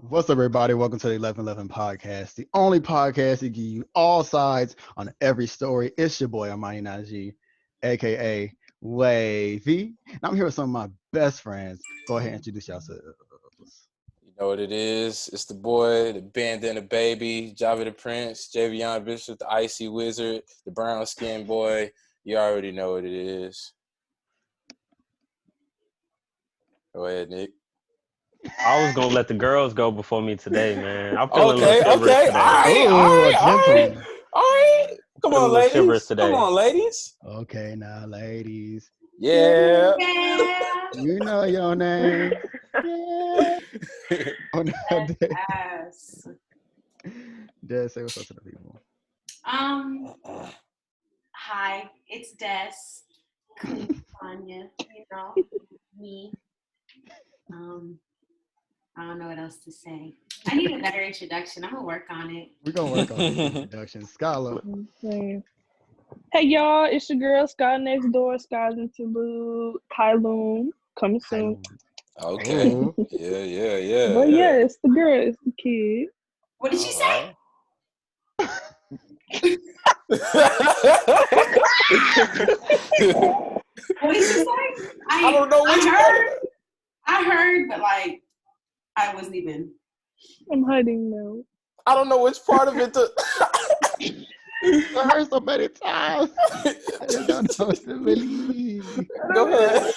What's up, everybody? Welcome to the 1111 podcast, the only podcast that give you all sides on every story. It's your boy, Armani Najee, aka Wavy. And I'm here with some of my best friends. Go ahead and introduce yourselves. You know what it is. It's the boy, the bandana baby, Java the Prince, Javion Bishop, the icy wizard, the brown skin boy. You already know what it is. Go ahead, Nick. I was gonna let the girls go before me today, man. I'm feeling a little Okay. chivalrous today. Ooh, a gentleman. All right. Come Feeling on, a little chivalrous ladies. today. Come on, ladies. Okay, now, ladies, Yeah. you know your name. Yeah. On that day. Yes. Dad, say what's up to the people. Hi, it's Des. Tanya, me. I don't know what else to say. I need a better introduction. I'm gonna work on it. We're going to work on the introduction. Scholar. Okay. Hey y'all, it's your girl Sky Next Door, Sky's Interlude, Kyloon, coming soon. Okay. Ooh. Yeah. But yeah, it's the girl, it's the kid. What did she say? What did she say? I don't know what I heard, but like I wasn't even. I'm hiding now. I don't know which part of it to. I heard so many times. I just don't know what to believe. Go ahead.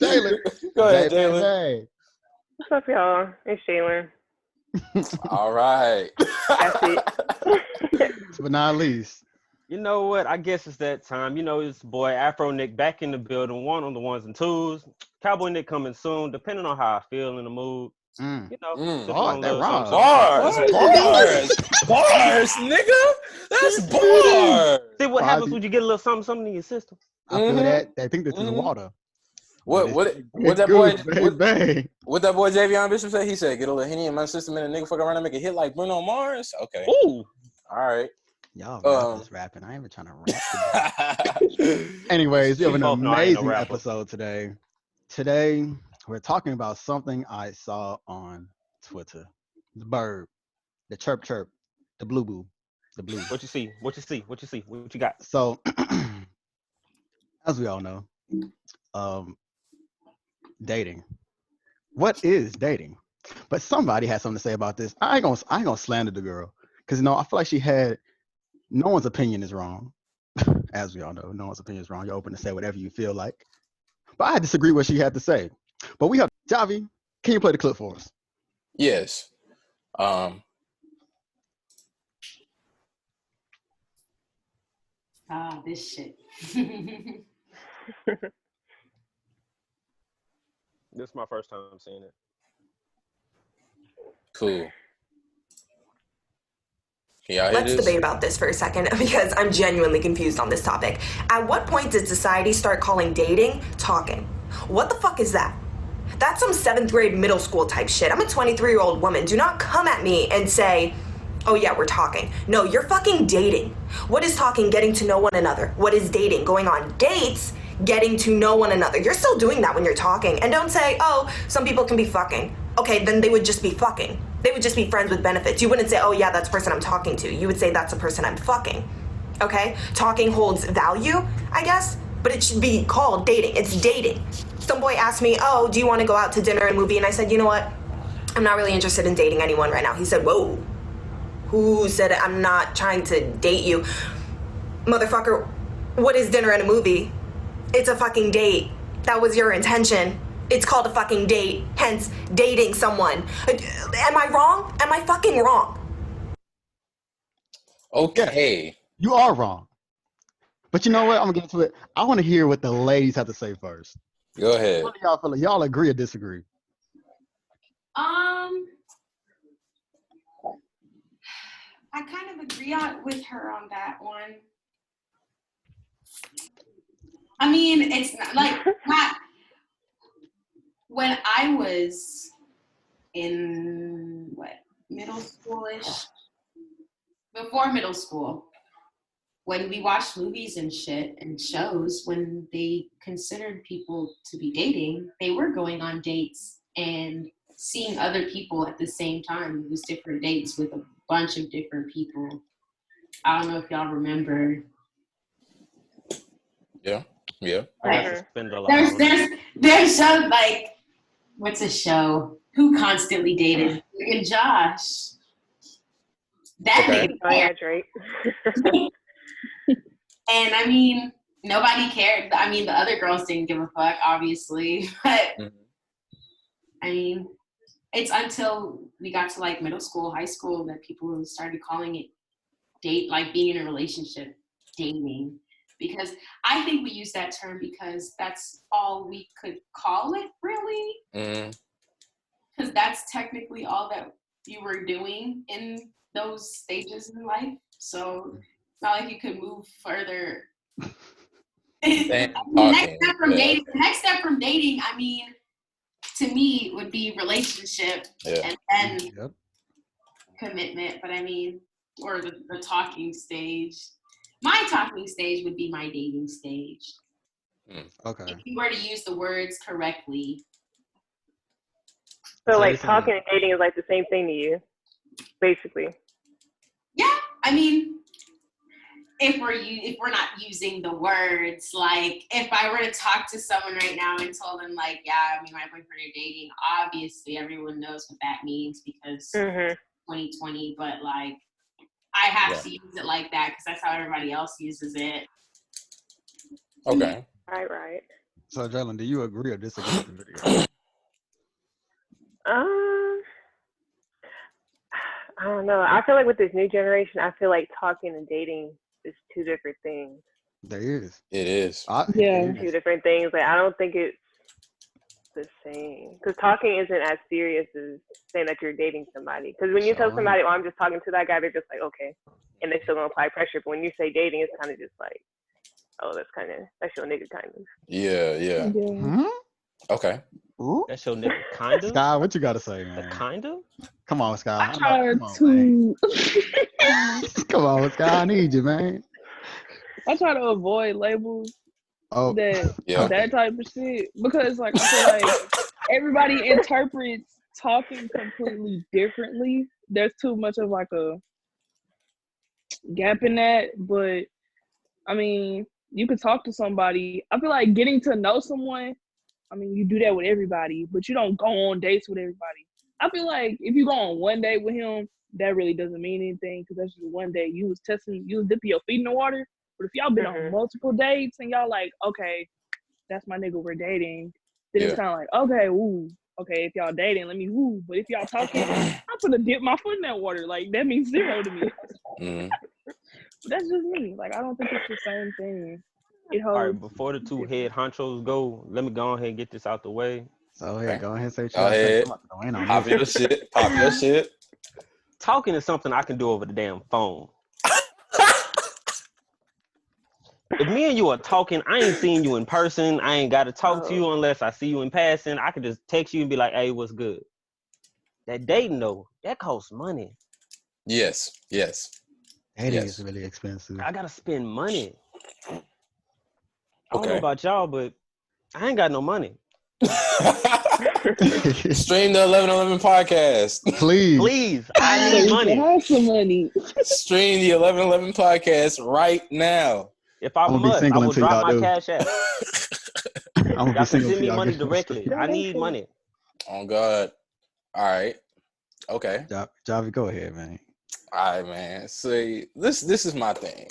Jalen. Go ahead, Jalen. What's up, y'all? It's Jalen. All right. That's it. But not least. You know what? I guess it's that time. You know, it's boy Afro Nick back in the building, one on the ones and twos. Cowboy Nick coming soon, depending on how I feel in the mood. You know, sipping on a that little rhymes. Bars, nigga. That's bars. See what happens when you get a little something in your system. I feel that. I think this is water. What that boy Javion Bishop say? He said, "Get a little Henny in my system and a nigga fuck around and make a hit like Bruno Mars." Okay. Ooh. All right. Y'all rapping. I ain't even trying to rap. Anyways, we have an amazing episode today. Today, we're talking about something I saw on Twitter. The bird, the chirp, the blue, the blue. What you see? What you got? So, as we all know, dating. What is dating? But somebody had something to say about this. I ain't gonna slander the girl because I feel like she had. No one's opinion is wrong. As we all know, no one's opinion is wrong. You're open to say whatever you feel like. But I disagree with what she had to say. But we have Javi. Can you play the clip for us? Yes. This shit. This is my first time seeing it. Cool. Let's debate about this for a second because I'm genuinely confused on this topic. At what point did society start calling dating talking? What the fuck is that? That's some 7th grade middle school type shit. I'm a 23-year-old woman. Do not come at me and say, oh yeah, we're talking. No, you're fucking dating. What is talking? Getting to know one another. What is dating? Going on dates, getting to know one another. You're still doing that when you're talking. And don't say, oh, some people can be fucking. Okay, then they would just be fucking. They would just be friends with benefits. You wouldn't say, oh yeah, that's the person I'm talking to. You would say that's the person I'm fucking. Okay? Talking holds value, I guess, but it should be called dating. It's dating. Some boy asked me, oh, do you want to go out to dinner and movie? And I said, you know what? I'm not really interested in dating anyone right now. He said, whoa. Who said it? I'm not trying to date you. Motherfucker, what is dinner and a movie? It's a fucking date. That was your intention. It's called a fucking date, hence dating someone. Am I wrong? Am I fucking wrong? Okay. You are wrong. But you know what? I'm going to get into it. I want to hear what the ladies have to say first. Go ahead. What do y'all feel like? Y'all agree or disagree? I kind of agree with her on that one. I mean, it's not when I was in middle schoolish, before middle school, when we watched movies and shit and shows, when they considered people to be dating, they were going on dates and seeing other people at the same time. It was different dates with a bunch of different people. I don't know if y'all remember. Yeah. There's some like, what's a show? Who constantly dated? And Josh. That nigga. Drake. And I mean, nobody cared. I mean, the other girls didn't give a fuck, obviously. But I mean, it's until we got to like middle school, high school that people started calling it date, like being in a relationship, dating. Because I think we use that term because that's all we could call it, really. Because that's technically all that you were doing in those stages in life. So it's not like you could move further. Next step from dating, I mean, to me, would be relationship and then commitment. But I mean, or the talking stage. My talking stage would be my dating stage. Okay. If you were to use the words correctly. So like talking and dating is like the same thing to you, basically. Yeah, I mean, if we're not using the words, like if I were to talk to someone right now and told them like, yeah, me and my boyfriend are dating, obviously everyone knows what that means because 2020, but like I have to use it like that because that's how everybody else uses it. Okay. Right. So, Jalen, do you agree or disagree with the video? I don't know. I feel like with this new generation, I feel like talking and dating is two different things. There is. It is. Two different things. Like I don't think it's the same because talking isn't as serious as saying that you're dating somebody. Because when you tell somebody, "Oh, I'm just talking to that guy," they're just like, "Okay," and they still gonna apply pressure. But when you say dating, it's kind of just like, "Oh, that's your nigga kind of." Yeah. Okay. Ooh. That's your nigga kind of. Sky, what you gotta say, man? Kind of. Come on, Sky. I try to. Come on, Sky. I need you, man. I try to avoid labels. That type of shit because like I feel like everybody interprets talking completely differently. There's too much of like a gap in that, but I mean, you could talk to somebody. I feel like getting to know someone, I mean, you do that with everybody, but you don't go on dates with everybody. I feel like if you go on one date with him, that really doesn't mean anything because that's just one day. You was dipping your feet in the water. But if y'all been on multiple dates and y'all like, okay, that's my nigga, we're dating, then it's kind of like, okay, if y'all dating, let me woo. But if y'all talking, I'm gonna dip my foot in that water. Like that means zero to me. That's just me. Like I don't think it's the same thing. All right, before the two head honchos go, let me go ahead and get this out the way. So yeah, go ahead and say. Go ahead. Pop your shit. Pop your shit. Talking is something I can do over the damn phone. If me and you are talking, I ain't seeing you in person. I ain't got to talk to you unless I see you in passing. I can just text you and be like, hey, what's good? That dating, though, that costs money. Yes. Dating is really expensive. I got to spend money. I don't know about y'all, but I ain't got no money. Stream the 1111 podcast. Please. I need money. Have some money. Stream the 1111 podcast right now. If I must, I will drop my cash app. I'm gonna send me money directly. I need money. Oh God. All right. Okay. Javi, go ahead, man. All right, man. See, this is my thing.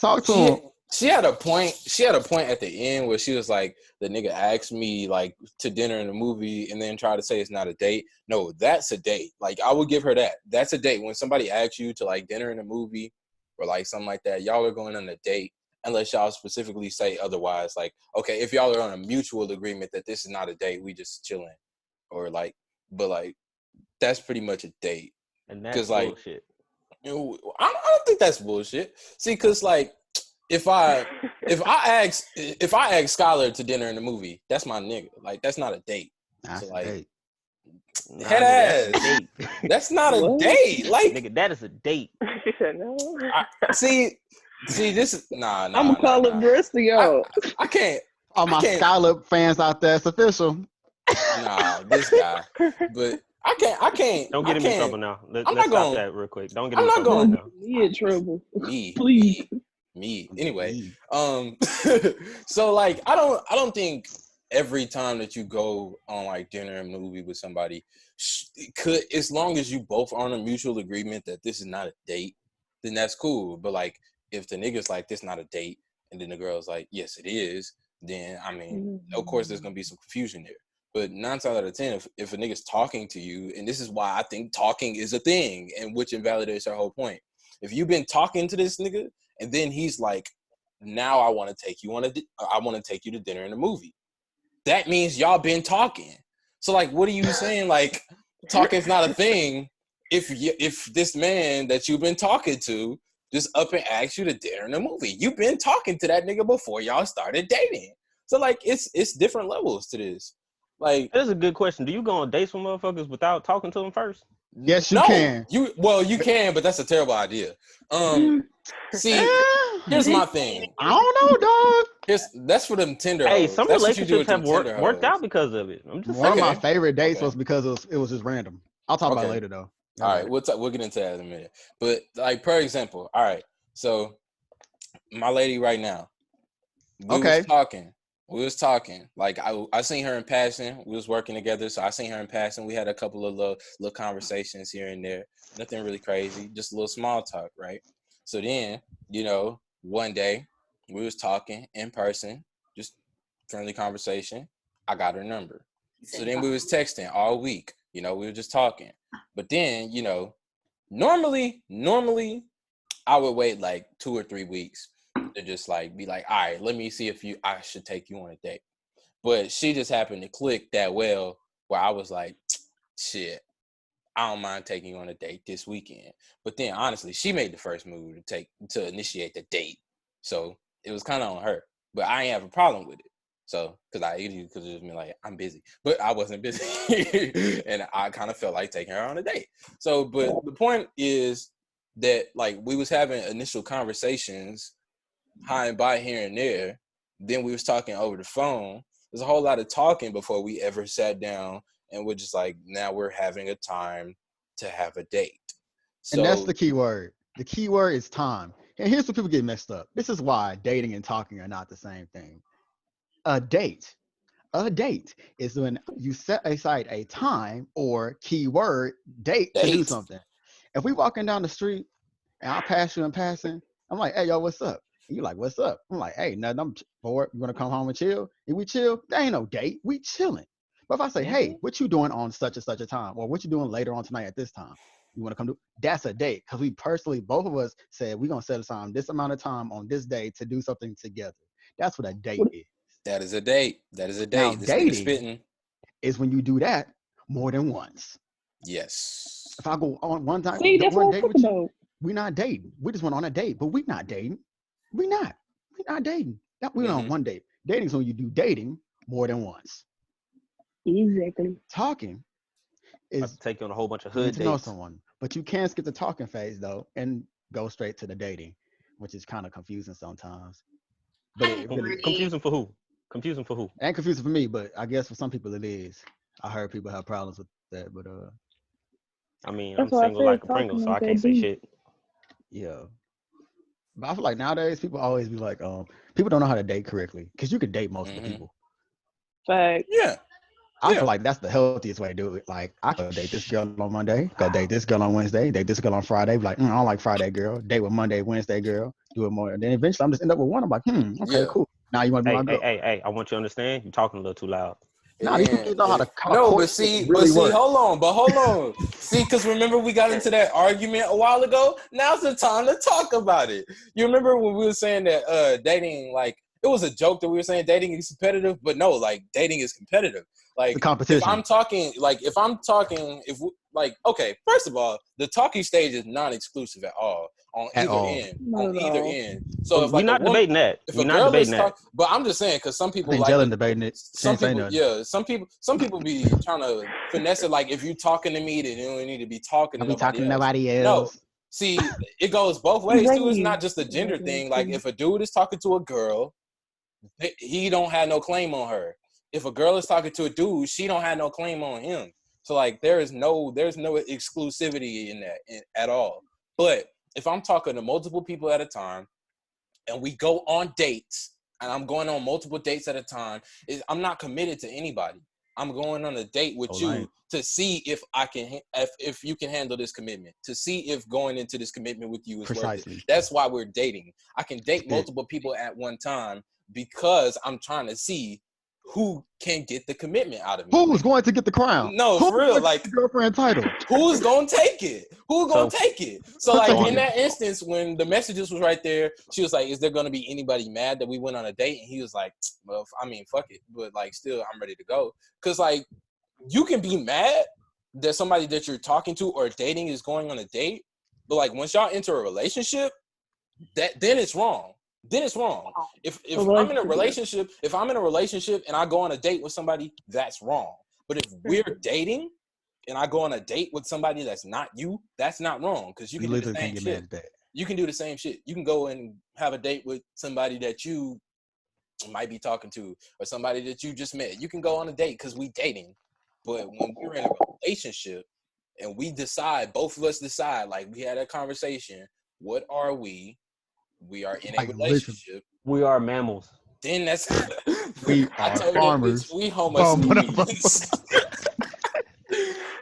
Talk to him. She had a point. She had a point at the end where she was like, the nigga asked me like to dinner in the movie and then try to say it's not a date. No, that's a date. Like I would give her that. That's a date. When somebody asks you to like dinner in a movie or like something like that, y'all are going on a date unless y'all specifically say otherwise. Like, okay, if y'all are on a mutual agreement that this is not a date, we just chilling or like, but like that's pretty much a date. And that's like, bullshit. I don't think that's bullshit. See, cause like, if I ask Skylar to dinner in the movie, that's my nigga. Like that's not a date. That's so, like, a date. Head ass. That's not a date. Like nigga, that is a date. She said no. See, this is nah. I'm gonna call it the rest of y'all. I can't. All my Skylar fans out there, it's official. Nah, this guy. But I can't. Don't get him in trouble now. Let's stop that real quick. Don't get him in trouble now. Me in trouble. Please. Me. Anyway, so like I don't think every time that you go on like dinner and movie with somebody could, as long as you both are on a mutual agreement that this is not a date, then that's cool. But like if the nigga's like, this not a date, and then the girl's like, yes it is, then I mean, of course there's gonna be some confusion there. But 9 times out of 10, if a nigga's talking to you, and this is why I think talking is a thing, and which invalidates our whole point. If you've been talking to this nigga, and then he's like, now I want to take you to dinner and a movie, that means y'all been talking. So like, what are you saying? Like, talking's not a thing if this man that you've been talking to just up and asks you to dinner and a movie. You've been talking to that nigga before y'all started dating. So like, it's different levels to this. Like, that's a good question. Do you go on dates with motherfuckers without talking to them first? Yes, you can. You can, but that's a terrible idea. See, here's my thing. I don't know, dog. That's for them Tinder. Hey, hoes. some That's relationships have worked out because of it. I'm just One saying. of my favorite dates was because it was just random. I'll talk about it later though. All right, we'll get into that in a minute. But like, for example, all right, so my lady right now, we was talking. Like I seen her in passing. We was working together, so I seen her in passing. We had a couple of little conversations here and there. Nothing really crazy, just a little small talk, right? So then, one day we was talking in person, just friendly conversation. I got her number. So then we was texting all week. We were just talking. But then, normally I would wait like 2 or 3 weeks to just like be like, all right, let me see if I should take you on a date. But she just happened to click that well where I was like, shit, I don't mind taking you on a date this weekend. But then honestly, she made the first move to initiate the date. So it was kind of on her. But I ain't have a problem with it. So, because it was just like, I'm busy. But I wasn't busy. And I kind of felt like taking her on a date. So, but the point is that like we was having initial conversations high and by here and there. Then we was talking over the phone. There's a whole lot of talking before we ever sat down, and we're just like, now we're having a time to have a date. So, and that's the key word. The key word is time. And here's where people get messed up. This is why dating and talking are not the same thing. A date is when you set aside a time or keyword date to do something. If we walking down the street and I pass you in passing, I'm like, hey, yo, what's up? And you're like, what's up? I'm like, hey, nothing, I'm bored. You want to come home and chill? If we chill, that ain't no date. We chilling. But if I say, hey, what you doing on such and such a time? Or what you doing later on tonight at this time? You want to come do? That's a date. Because we personally, both of us said, we're going to set aside this amount of time on this day to do something together. That's what a date is. That is a date. That is a date. Now, this dating is when you do that more than once. Yes. If I go on one time, see, that's what I'm talking about. We're not dating. We just went on a date, but we're not dating. We're not dating. We're on one date. Dating is when you do dating more than once. Exactly. Talking is take you on a whole bunch of hood dates. To know someone, but you can skip the talking phase though and go straight to the dating, which is kind of confusing sometimes. But confusing for who? Confusing for who? It ain't confusing for me, but I guess for some people it is. I heard people have problems with that, but I mean, I'm single like a Pringle, so I can't say shit. Yeah. But I feel like nowadays people always be like, people don't know how to date correctly because you could date most of the people. Fact. Yeah. I feel like that's the healthiest way to do it. Like, I could date this girl on Monday, go date this girl on Wednesday, date this girl on Friday. Be like, I don't like Friday girl. Date with Monday, Wednesday girl. Do it more. And then eventually I'm just end up with one. I'm like, okay, cool. Now you want to be my girl. Hey, I want you to understand. You're talking a little too loud. No, these people know how to but see, hold on. See, because remember we got into that argument a while ago? Now's the time to talk about it. You remember when we were saying that dating, like, it was a joke that we were saying dating is competitive, but no, like, dating is competitive. Like, the competition. Okay, first of all, the talking stage is non-exclusive at all on either end. So if we're not debating that. If a girl is talking, but I'm just saying because some people like debating it. Some people be trying to finesse it. Like if you talking to me, then you don't need to be talking to nobody else. No, see, it goes both ways too. It's not just a gender thing. Like if a dude is talking to a girl, he don't have no claim on her. if a girl is talking to a dude, she don't have no claim on him. So like there's no exclusivity in that at all. But if I'm talking to multiple people at a time and we go on dates and I'm going on multiple dates at a time, I'm not committed to anybody. I'm going on a date with you to see if I can, if you can handle this commitment, to see if going into this commitment with you is worth it. That's why we're dating. I can date multiple people at one time because I'm trying to see who can get the commitment out of me. Who's going to get the crown? No, for real. Like the girlfriend title. Who's gonna take it? Who's gonna take it? So like in that instance, when the messages was right there, she was like, "Is there gonna be anybody mad that we went on a date?" And he was like, "Well, I mean, fuck it, but like, still, I'm ready to go." Cause like, you can be mad that somebody that you're talking to or dating is going on a date, but like once y'all enter a relationship, then it's wrong. Then it's wrong. If I'm in a relationship, and I go on a date with somebody, that's wrong. But if we're dating and I go on a date with somebody that's not you, that's not wrong because you can do the same shit. You can do the same shit. You can go and have a date with somebody that you might be talking to or somebody that you just met. You can go on a date because we dating. But when we're in a relationship and we decide, both of us decide, like we had a conversation, what are we? We are in a relationship. We are mammals. Then that's we are farmers. We homo sapiens.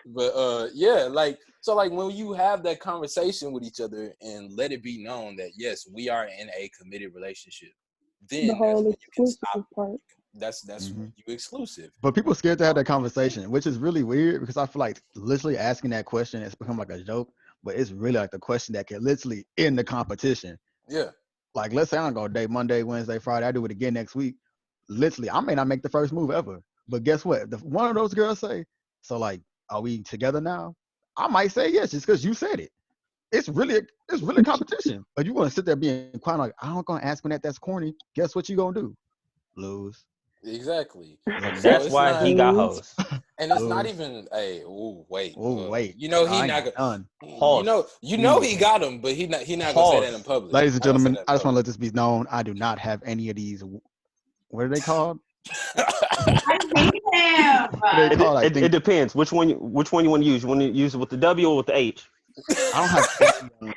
But yeah, like so, like when you have that conversation with each other and let it be known that yes, we are in a committed relationship. Then the whole exclusive part. That's you exclusive. But people are scared to have that conversation, which is really weird because I feel like literally asking that question has become like a joke, but it's really like the question that can literally end the competition. Yeah. Like, let's say I'm going to date Monday, Wednesday, Friday. I do it again next week. Literally, I may not make the first move ever. But guess what? If one of those girls say, so like, are we together now? I might say yes, just because you said it. It's really competition. But you want to sit there being quiet like, I'm going to ask when that's corny. Guess what you going to do? Lose. Exactly. That's why he got hoes. And it's not even wait. You know he not gonna. You know he got him, but he not gonna say that in public. Ladies and gentlemen, I just want to let this be known. I do not have any of these. What are they called? It depends. Which one you want to use? You want to use it with the W or with the H? I don't have any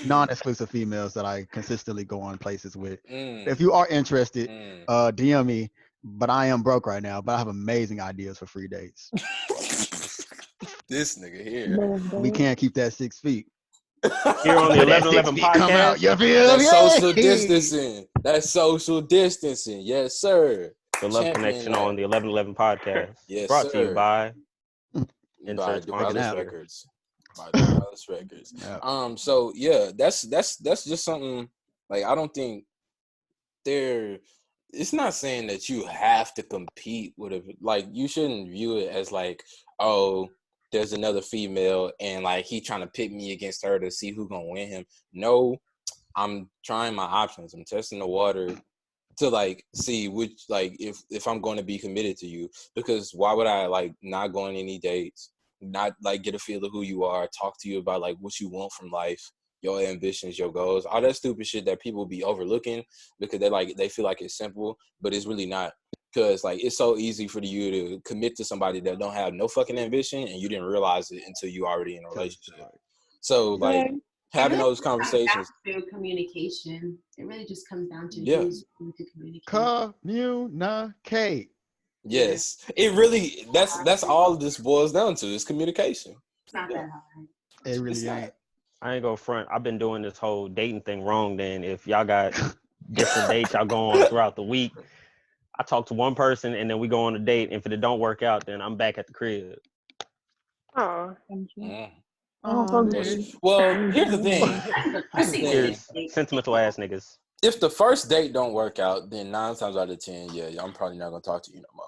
non-exclusive females that I consistently go on places with. If you are interested, DM me. But I am broke right now. But I have amazing ideas for free dates. This nigga here. We can't keep that 6 feet. Here on the 1111 podcast. You feel That's social distancing. That's social distancing. Yes, sir. The Love Connection on the 1111 podcast. Yes, brought to you by Duvalis Records. By Duvalis Records. Yeah. So yeah, that's just something like I don't think it's not saying that you have to compete with it. Like you shouldn't view it as like, oh, there's another female and like he trying to pit me against her to see who's gonna win him. No, I'm trying my options. I'm testing the water to like see which like if I'm going to be committed to you. Because why would I like not go on any dates, not like get a feel of who you are, talk to you about like what you want from life, your ambitions, your goals, all that stupid shit that people be overlooking because they feel like it's simple, but it's really not. Because like it's so easy for you to commit to somebody that don't have no fucking ambition and you didn't realize it until you already in a relationship. So like having those conversations. Communication. It really just comes down to who's going to communicate. Communicate. Yes, it really. That's all this boils down to is communication. It's not that hard. It really ain't. I ain't gonna front. I've been doing this whole dating thing wrong. Then if y'all got different dates y'all go on throughout the week, I talk to one person and then we go on a date. And if it don't work out, then I'm back at the crib. Oh, thank you. Yeah. Well, here's the thing. Here's sentimental ass niggas. If the first date don't work out, then 9 times out of 10, I'm probably not gonna talk to you no more.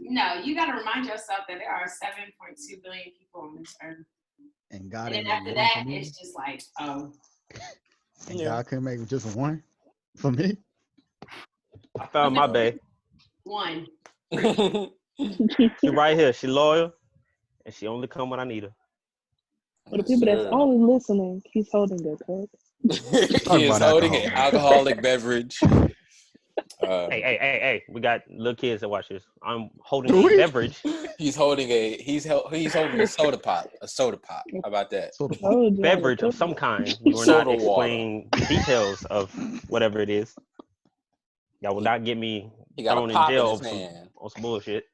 No, you gotta remind yourself that there are 7.2 billion people on this earth. And God, and then after that, it's just like, oh. And God couldn't make just one for me. I found my bae. One. She right here. She loyal, and she only come when I need her. For the people that's only listening, he's holding their cup. He is holding an alcoholic beverage. Hey! We got little kids that watch this. I'm holding a beverage. He's holding a soda pop. A soda pop. How about that? Beverage of some kind. You will not explain the details of whatever it is. Y'all will not get me thrown in jail on some bullshit.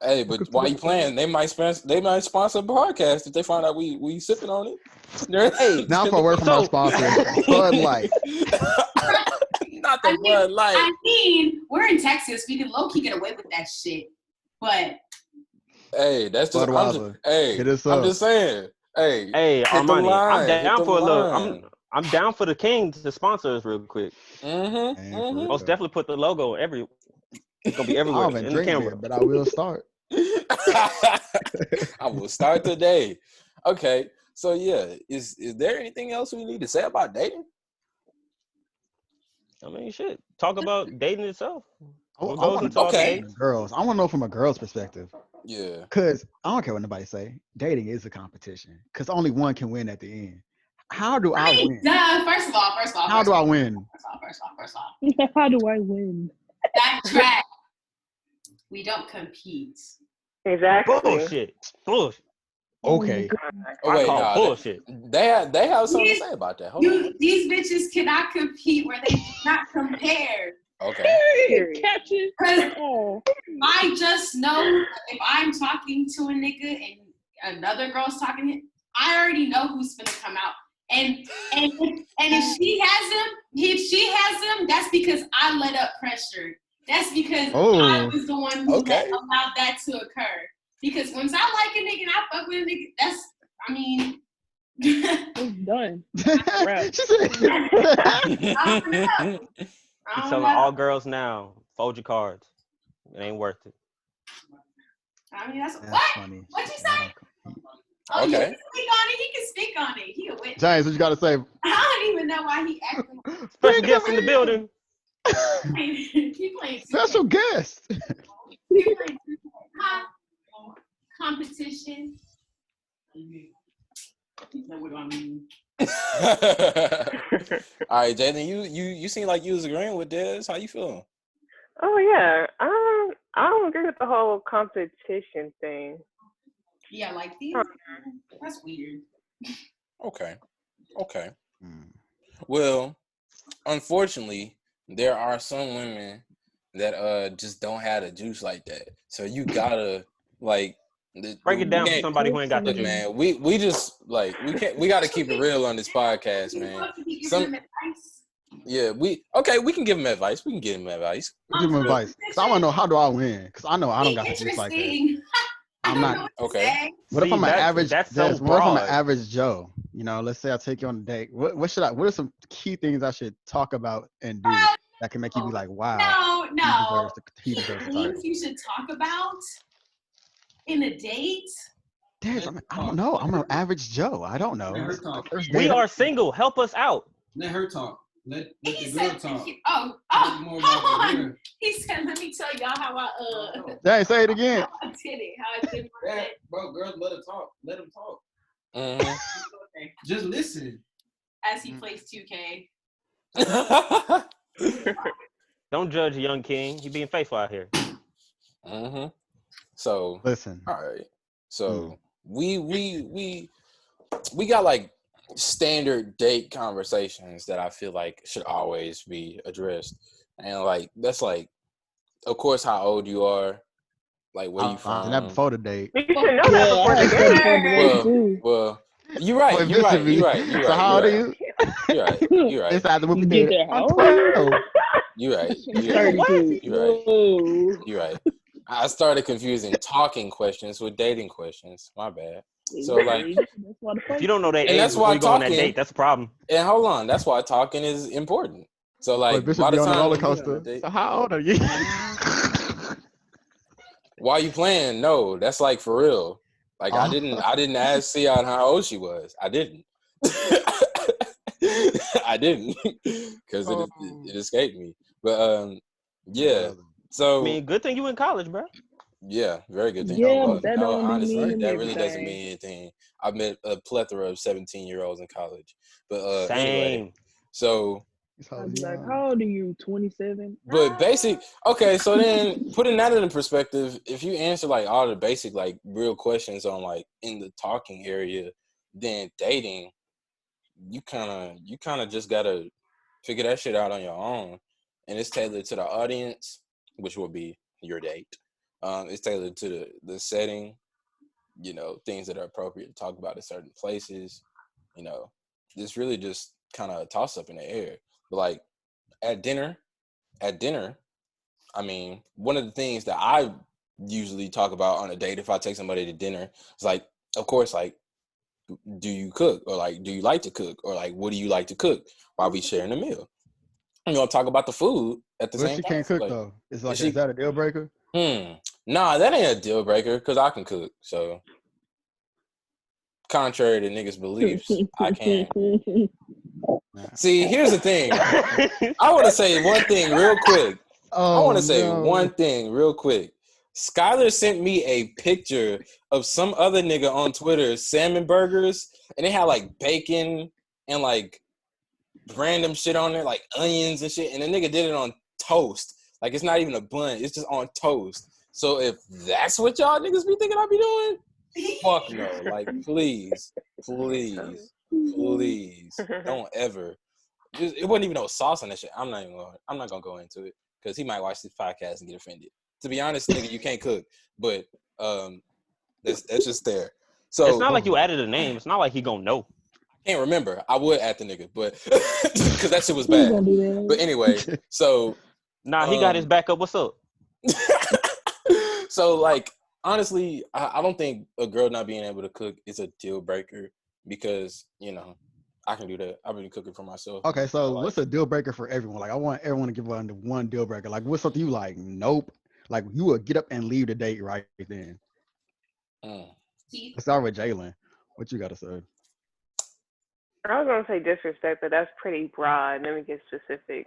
Hey, but while you playing, they might sponsor a podcast if they find out we sipping on it. Hey, now for a word from our sponsor, Bud Light. Not the Bud Light. I mean, we're in Texas. We can low key get away with that shit. But hey, that's just I'm just saying. Hey, Armani, I'm down for a little. I'm down for the King to sponsor us real quick. Most definitely put the logo It's gonna be everywhere in the camera. But I will start. I will start today. Okay, so yeah, is there anything else we need to say about dating? I mean, shit. Talk about dating itself. Girls. I want to know from a girl's perspective. Yeah. Because I don't care what nobody say. Dating is a competition. Because only one can win at the end. How do I win? First of all. How do I win? First of all. How do I win? That track. We don't compete. Exactly. Bullshit. Okay. Bullshit. They have something to say about that. These bitches cannot compete where they do not compare. Okay. Catch it. Because I just know if I'm talking to a nigga and another girl's talking to him, I already know who's gonna come out. And if she has him, that's because I let up pressure. That's because I was the one who allowed that to occur. Because once I like a nigga and I fuck with a nigga, it's done. I'm telling all girls now, fold your cards. It ain't worth it. I mean, that's what? Funny. What'd you say? Oh, Okay. You can speak on it. He can speak on it. He a witness. James, what you got to say? I don't even know why he acting. Special guest in the building. He playing special guest. He playing competition. All right, Jaden, you seem like you was agreeing with Dez. How you feeling? Oh yeah, I don't agree with the whole competition thing. Yeah, like these. That's weird. Okay. Well, unfortunately, there are some women that just don't have the juice like that. So you gotta like break it down for somebody who ain't got the juice. Man, we just like we gotta keep it real on this podcast, man. We can give them advice. We can give them advice. Give them advice. Cause I want to know, how do I win? Because I know I don't got the juice like that. I'm not okay. What if I'm an average? What if I'm an average Joe? You know, let's say I take you on a date. What are some key things I should talk about and do that can make you be like, wow? No. He deserves the things you should talk about in a date. Damn, I don't know. I'm an average Joe. I don't know. We are single. Help us out. Let her talk. Let the girl talk. Hold on. He said, "Let me tell y'all how I Dang, say it again. How I did it. How I did it. Bro, girls, let her talk. Let him talk. Just listen. As he plays 2K. Don't judge a young king. He being faithful out here. So listen. All right. So we got like standard date conversations that I feel like should always be addressed, and like that's like, of course, how old you are, like where you from. That before the date. You should know that before the date. Well, you're right. You're right. So how old are you? You're right. It's either what we did. I'm 12. You're right. You're right. I started confusing talking questions with dating questions. My bad. So like, if you don't know that age, that's why you go on that date. That's a problem. And hold on, that's why talking is important. So like, by the time on the roller coaster. So how old are you? Why you playing? No, that's like for real. Like I didn't ask Sion how old she was. I didn't. I didn't because it escaped me. But yeah. So I mean, good thing you in college, bro. Yeah, very good thing. Yeah, but that don't honestly, mean that really doesn't anything. mean anything. I've met a plethora of 17-year-olds in college, but Same. anyway. So These hoes I'd be like, young. how old are you? 27. But basic, okay. So then, putting that in perspective, if you answer like all the basic, like real questions on like in the talking area, then dating, you kind of just gotta figure that shit out on your own, and it's tailored to the audience, which will be your date. It's tailored to the setting, you know, things that are appropriate to talk about at certain places. You know, it's really just kind of a toss up in the air. But like at dinner, I mean, one of the things that I usually talk about on a date if I take somebody to dinner is like, of course, like, do you cook, or like, do you like to cook, or like, what do you like to cook while we sharing a meal? I'm gonna talk about the food at the What if same she time. can't cook Like, though? It's like, she, is that a deal breaker? Nah, that ain't a deal breaker because I can cook. So, contrary to niggas' beliefs, I can. Nah. See, here's the thing. I want to say one thing real quick. I want to say one thing real quick. Skylar sent me a picture of some other nigga on Twitter, salmon burgers, and they had like bacon and like random shit on there, like onions and shit. And the nigga did it on toast. Like it's not even a bun, it's just on toast. So if that's what y'all niggas be thinking I be doing, fuck no. Like please, don't ever. It wasn't even no sauce on that shit. I'm not gonna go into it because he might watch this podcast and get offended. To be honest, nigga, you can't cook, but that's just there. So it's not like you added a name. It's not like he gonna know. I can't remember. I would add the nigga, but because that shit was bad. But anyway, so nah, he got his backup. What's up? So like honestly, I don't think a girl not being able to cook is a deal breaker because you know I can do that. I've been cooking for myself. Okay, so what's a deal breaker for everyone? Like, I want everyone to give one deal breaker. Like, what's something you like? Nope. Like, you would get up and leave the date right then. Let's start with Jalen. What you got to say? I was gonna say disrespect, but that's pretty broad. Let me get specific.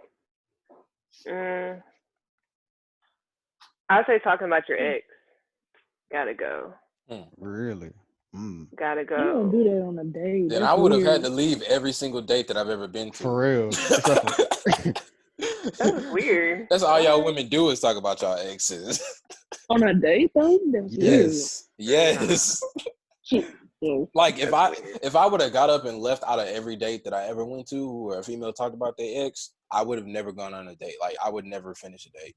I'd say talking about your ex. Gotta go. Really? Gotta go. You don't do that on a date. Then I would have had to leave every single date that I've ever been to. For real. That's weird. That's all y'all women do is talk about y'all exes. On a date though? That's Yes. Like if I would have got up and left out of every date that I ever went to where a female talked about their ex, I would have never gone on a date. Like I would never finish a date.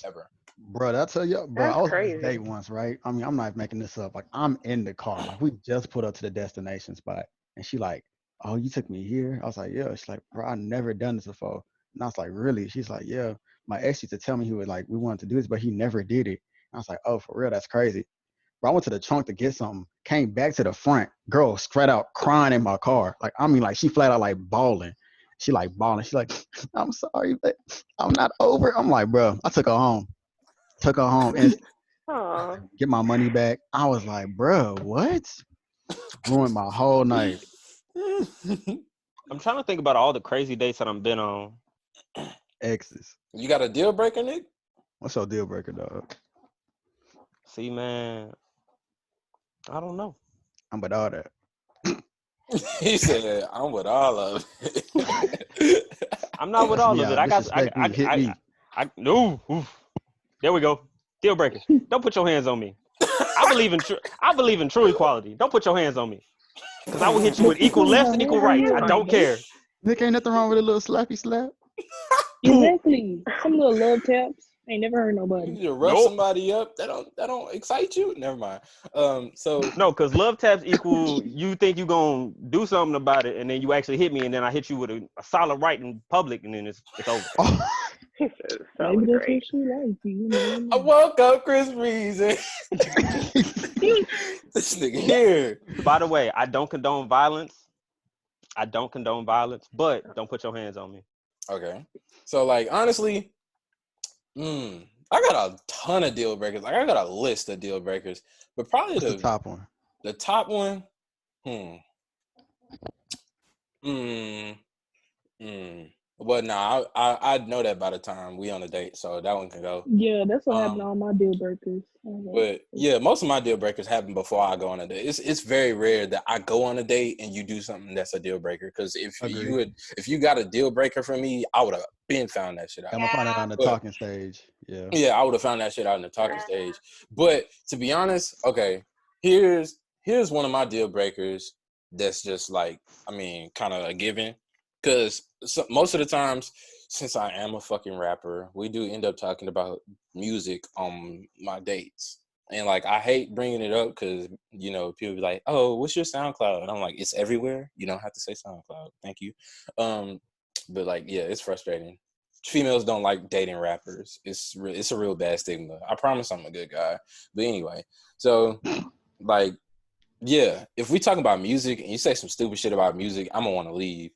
Ever. Bro, I tell you, bro, That's I was on crazy. a date once, right? I mean, I'm not making this up. Like, I'm in the car. Like, we just put up to the destination spot. And she like, oh, you took me here? I was like, yeah. She's like, bro, I've never done this before. And I was like, really? She's like, yeah. My ex used to tell me he would like, we wanted to do this, but he never did it. I was like, oh, for real? That's crazy. Bro, I went to the trunk to get something, came back to the front, girl straight out crying in my car. Like, I mean, like, she flat out like bawling. She like bawling. She's like, I'm sorry, but I'm not over. I'm like, bro, I took her home and get my money back. I was like, bro, what? Ruined my whole night. I'm trying to think about all the crazy dates that I've been on. Exes. You got a deal breaker, Nick? What's your deal breaker, dog? See, man, I don't know. I'm with all that. He said, I'm with all of it. I'm not with all of it. No. There we go. Deal breaker. Don't put your hands on me. I believe in true equality. Don't put your hands on me. Because I will hit you with equal lefts and equal rights. I don't care. Nick, ain't nothing wrong with a little slappy slap. Exactly. Some little love taps. Ain't never hurt nobody. You rough somebody up. That don't excite you? Never mind. So no, because love taps equal you think you gonna do something about it and then you actually hit me and then I hit you with a solid right in public and then it's over. Maybe that's what she likes. You know? I woke up Chris Reeves. This nigga here. By the way, I don't condone violence, but don't put your hands on me. Okay. So like honestly, I got a ton of deal breakers. Like I got a list of deal breakers, but probably the top one. The top one, Well, no, I know that by the time we on a date, so that one can go. Yeah, that's what happened to all my deal breakers. But yeah, most of my deal breakers happen before I go on a date. It's very rare that I go on a date and you do something that's a deal breaker. Because if you got a deal breaker for me, I would have been found that shit out. I'm gonna find it on the talking stage. Yeah. Yeah, I would have found that shit out in the talking stage. But to be honest, okay, here's one of my deal breakers that's just like, I mean, kind of a given. Because most of the times, since I am a fucking rapper, we do end up talking about music on my dates. And like, I hate bringing it up because, you know, people be like, oh, what's your SoundCloud? And I'm like, it's everywhere. You don't have to say SoundCloud. Thank you. But like, yeah, it's frustrating. Females don't like dating rappers. It's a real bad stigma. I promise I'm a good guy. But anyway, so like, yeah, if we talk about music and you say some stupid shit about music, I'm gonna want to leave.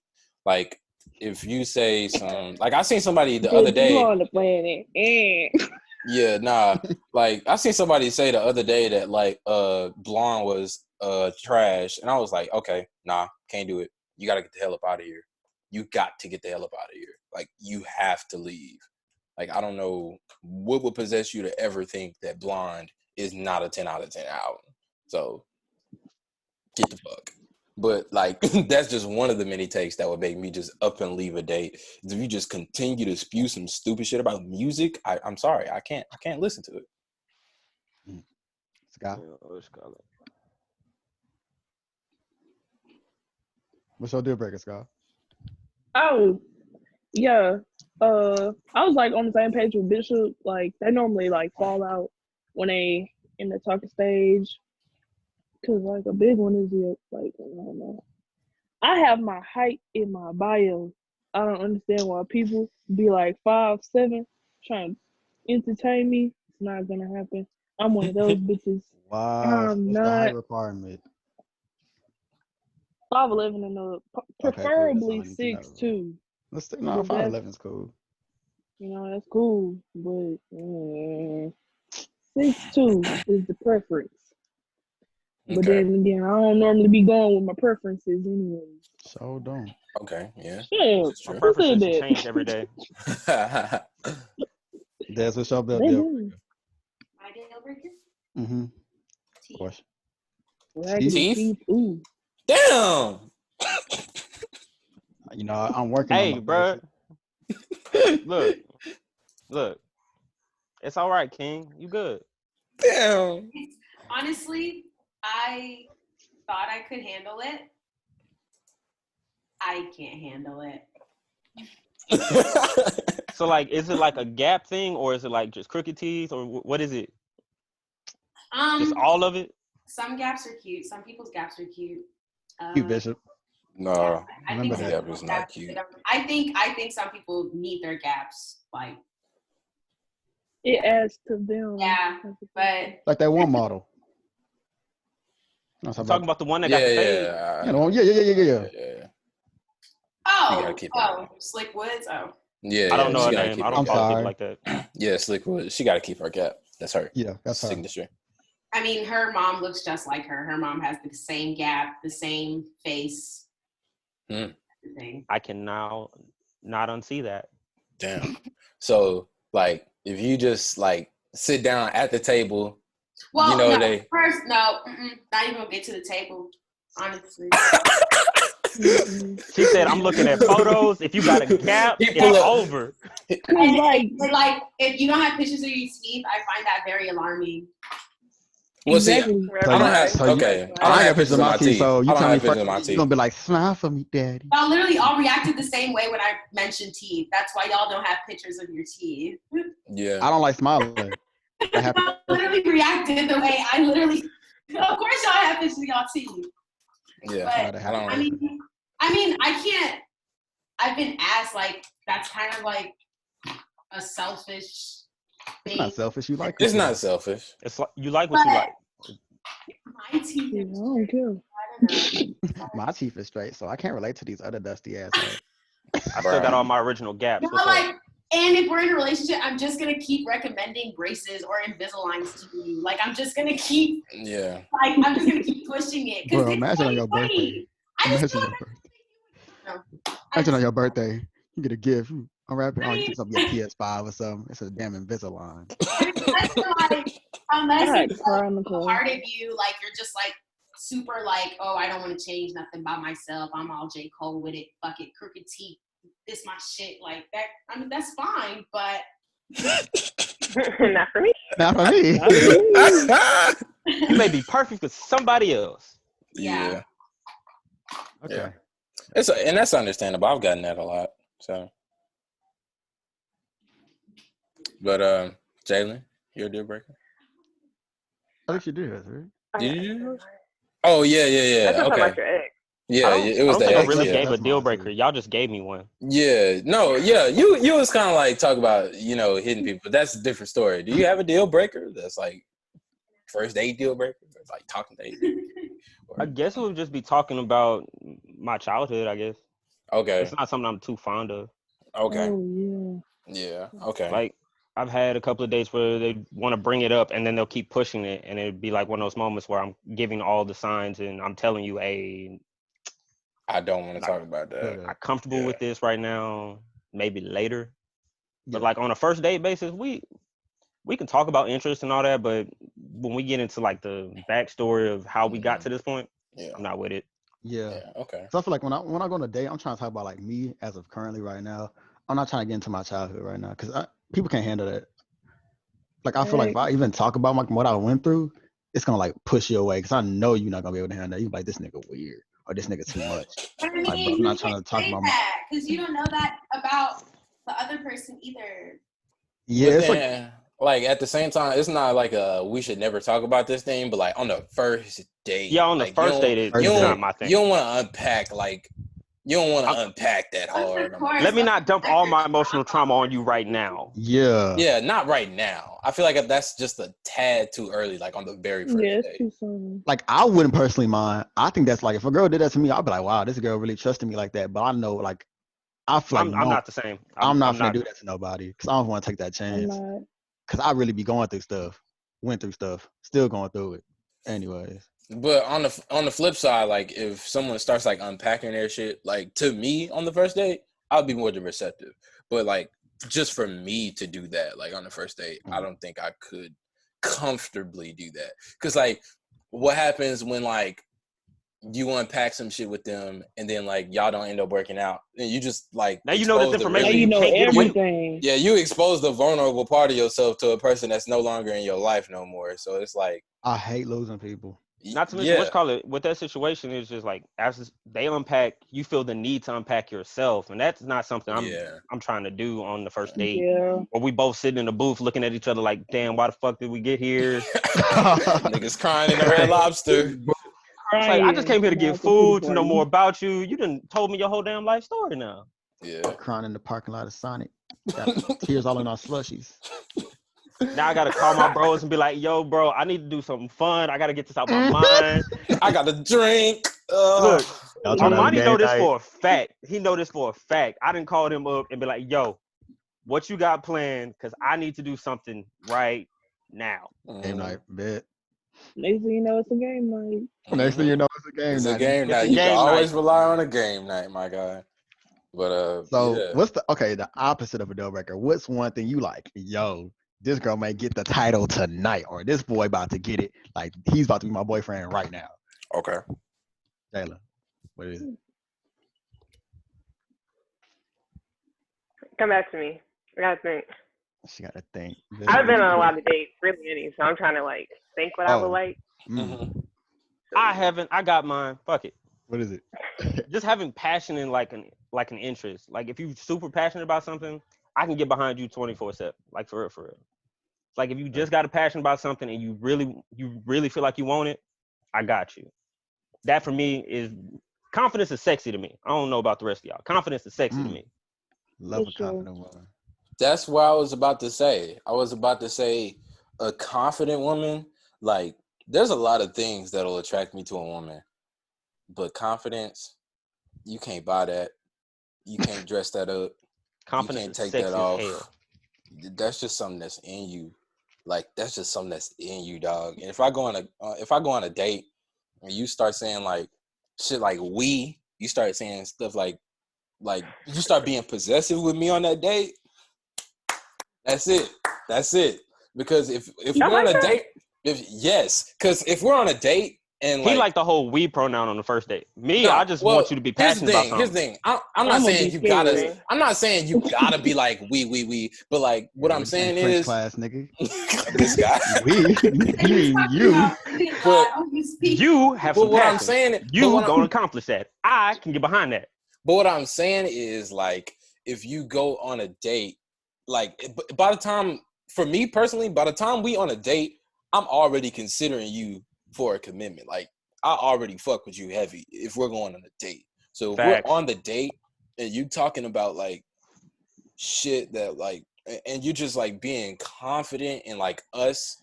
Like, if you say some, like, I seen somebody the other day. On the planet. Yeah, nah. Like, I seen somebody say the other day that like Blonde was trash, and I was like, okay, nah, can't do it. You gotta get the hell up out of here. You got to get the hell up out of here. Like, you have to leave. Like, I don't know what would possess you to ever think that Blonde is not a 10 out of 10 album. So get the fuck. But like, that's just one of the many takes that would make me just up and leave a date. If you just continue to spew some stupid shit about music, I'm sorry, I can't listen to it. Scott, what's your deal breaker, Scott? Oh, yeah. I was like on the same page with Bishop. Like, they normally like fall out when they in the talking stage. Cause like a big one is like, I don't know. I have my height in my bio. I don't understand why people be like 5'7" trying to entertain me. It's not gonna happen. I'm one of those bitches. Wow, I'm what's the not height requirement? 5'11" and up, preferably 6'2". Let's say no, 5'11" is cool. You know, that's cool, but 6'2" is the preference. But then again, I don't normally be going with my preferences anyway. So don't. Okay, yeah. Shit, my preferences change every day. That's what's your deal breaker. My deal breaker? Mm-hmm. Of course. Teeth? Ooh. Damn. You know, I'm working. Hey, bro. Look. It's all right, King. You good? Damn. Honestly, I thought I could handle it. I can't handle it. So, like, is it like a gap thing, or is it like just crooked teeth, or what is it? Just all of it? Some gaps are cute. Some people's gaps are cute. Cute, Bishop. No, I think that gap is not cute. I think some people need their gaps. Like, it adds to them. Yeah, but like that one model. I'm talking about the one that got the fade. Yeah. Oh, Slick Woods. Oh. Yeah, I don't know her name. I don't follow people like that. Yeah, Slick Woods. She got to keep her gap. That's her. Yeah, that's her signature. I mean, her mom looks just like her. Her mom has the same gap, the same face. Everything. I can now not unsee that. Damn. So, like, if you just like sit down at the table, well, you know, not even gonna get to the table. Honestly. She said, "I'm looking at photos. If you got a gap, it's over." And like, if you don't have pictures of your teeth, I find that very alarming. Well, exactly. See, I don't have pictures of my teeth. So you tell me first, you're gonna be like, smile for me, daddy. Y'all literally all reacted the same way when I mentioned teeth. That's why y'all don't have pictures of your teeth. Yeah. I don't like smiling. Y'all literally reacted the way I literally. Of course, y'all have pictures of y'all teeth. Yeah. But, I mean, I can't. I've been asked, like, that's kind of like a selfish thing. It's not selfish. You like it. It's not selfish. It's like you like what you like. My teeth. I don't know. My teeth is straight, so I can't relate to these other dusty ass heads. I still got all my original gaps. And if we're in a relationship, I'm just gonna keep recommending braces or Invisaligns to you. Like, I'm just gonna keep. Yeah. Like, I'm just gonna keep pushing it. Bro, imagine on your birthday. Imagine on your birthday. You get a gift. You unwrap it. I Oh, you mean- get something your PS5 or something. It's a damn Invisalign. I feel like unless I it's cry like in the a car. part of you, like you're just like super like, oh, I don't want to change nothing by myself. I'm all J. Cole with it. Fuck it, crooked teeth. This my shit. Like that. I mean, that's fine, but Not for me. Not for me. You may be perfect for somebody else. yeah. Okay. Yeah. And that's understandable. I've gotten that a lot. So, but Jalen, you're a deal breaker. I think you do that, right? Did you do yours? Oh yeah. That's just Okay. about your ex. Yeah, it was I don't the think I ex. really Yeah. gave a That's deal mine, breaker. too. Y'all just gave me one. Yeah, no, yeah, you was kind of like talk about hitting people, but that's a different story. Do you have a deal breaker that's like first date deal breaker, or like talking date? I guess it would just be talking about my childhood. I guess Okay, it's not something I'm too fond of. okay, Oh yeah, okay, Like I've had a couple of dates where they want to bring it up and then they'll keep pushing it, and it'd be like one of those moments where I'm giving all the signs and I'm telling you, hey, I don't want to talk about that. I'm comfortable Yeah. with this right now. Maybe later. But Yeah. like on a first date basis, we can talk about interest and all that, but when we get into like the backstory of how we got to this point, Yeah, I'm not with it. Yeah. yeah, okay, So I feel like when I go on a date, I'm trying to talk about like me as of currently right now. I'm not trying to get into my childhood right now because people can't handle that. Like I feel like if I even talk about what I went through, it's gonna like push you away because I know you're not gonna be able to handle that. You like this nigga weird or this nigga too much. I mean, Like, bro, I'm you not trying can't to talk say about that because you don't know that about the other person either. Yeah, but it's like then, like at the same time, it's not like we should never talk about this thing, but like on the first date, Yeah, on the like, first date, First it's date. not my thing. You don't want to unpack you don't want to unpack that hard. Of course, Let me not dump all my emotional trauma on you right now. yeah. Yeah, not right now. I feel like that's just a tad too early, like on the very first yeah, it's date. too soon. Like I wouldn't personally mind. I think that's like if a girl did that to me, I'd be like, wow, this girl really trusted me like that. But I know like I feel like I'm not the same. I'm not gonna do that to nobody because I don't want to take that I'm chance. not. Because I really be going through stuff, went through stuff, still going through it. Anyways, But on the flip side, like if someone starts like unpacking their shit, like to me on the first date, I'll be more than receptive. But like just for me to do that, like on the first date, I don't think I could comfortably do that. Cause like what happens when like you unpack some shit with them and then like y'all don't end up working out and you just like Now you know this expose the information. Now really- you know can't get away. everything. yeah, you expose the vulnerable part of yourself to a person that's no longer in your life no more. So it's like I hate losing people. Not to mention, what's call it with that situation is just like after they unpack, you feel the need to unpack yourself, and that's not something I'm trying to do on the first date. Yeah. Or we both sitting in the booth looking at each other like, damn, why the fuck did we get here? Niggas crying in the Red Lobster. It's like I just came here to get food, to know more about. about you. You done told me your whole damn life story now. Yeah. Crying in the parking lot of Sonic. Got tears all in our slushies. Now I gotta call my bros and be like, yo, bro, I need to do something fun. I gotta get this out my mind. I got a drink. Look, Y'all trying to have a Armani game know this night? for a fact. He know this for a fact. I didn't call him up and be like, yo, what you got planned? Because I need to do something right now. Game night, bet. Next thing you know, it's a game night. Next thing you know, it's a game It's night. a game It's night. a You game can always night. rely on a game night, my guy. But So yeah. what's the opposite of a deal breaker? What's one thing you like? Yo, this girl may get the title tonight, or this boy about to get it. Like he's about to be my boyfriend right now. Okay. Taylor, what is it? Come back to me. I gotta think. She got to think. I've been on a lot of dates, really many, so I'm trying to like think what I would Oh. like. Mm, I haven't. I got mine. Fuck it. what is it? Just having passion in like an interest. Like if you're super passionate about something, I can get behind you 24/7. Like for real, for real. It's like if you just got a passion about something and you really feel like you want it, I got you. That for me is confidence is sexy to me. I don't know about the rest of y'all. Confidence is sexy to me. Love a For sure. confident woman. That's what I was about to say. I was about to say a confident woman, like there's a lot of things that'll attract me to a woman. But confidence, you can't buy that. You can't dress that up. Confidence you is can't take sexy that as off. hell. That's just something that's in you. Like that's just something that's in you, dog. And if I go on a date and you start saying like shit like you start saying stuff like like you start being possessive with me on that date, that's it. Because if we're on a date, because if we're on a date and he like the whole we pronoun on the first date. Me, I just want you to be passionate about something. Here's the thing. I'm not saying you gotta. I'm not saying you gotta be like we. But like what I'm saying is, class nigga. This guy. You have some what passion. I'm saying, you gonna accomplish that. I can get behind that. But what I'm saying is, like, if you go on a date, like, by the time, for me personally, by the time we on a date, I'm already considering you for a commitment. Like, I already fuck with you heavy if we're going on a date. So if we're on the date and you talking about, like, shit that, like, and you just, like, being confident in, like, us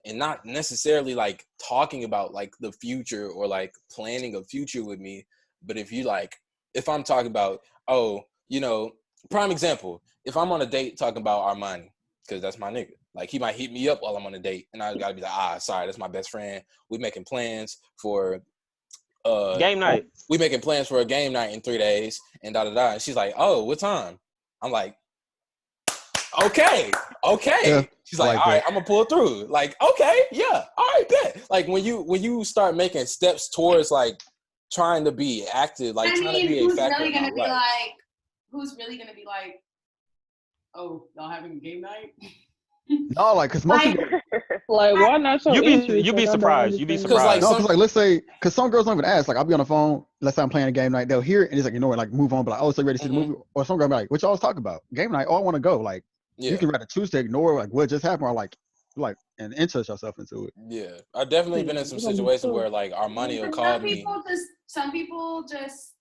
and not necessarily, like, talking about, like, the future or, like, planning a future with me. But if you, like, if I'm talking about, prime example, if I'm on a date talking about Armani, because that's my nigga. Like, he might hit me up while I'm on a date, and I gotta be like, sorry, that's my best friend. We making plans for game night. We making plans for a game night in 3 days, and da-da-da. And she's like, oh, what time? I'm like, okay. Yeah, she's like, all right, I'm gonna pull through. Like, okay, yeah, all right, bet. Like, when you start making steps towards, like, trying to be active, like, trying to be a factor in my life. Who's really gonna be like, oh, y'all having a game night? No, like, cause most people, like, why not so you be surprised. You be surprised. No, cause like, let's say, cause some girls don't even ask. Like, I'll be on the phone. Let's say I'm playing a game night. They'll hear it and it's like, like, move on. But like, oh, so you ready to see the movie? Or some girl be like, what y'all was talking about? Game night. Oh, I want to go. Like, you can rather choose to ignore like what just happened or like and interest yourself into it. Yeah, I've definitely been in some situations where like Armani will call me. Some people just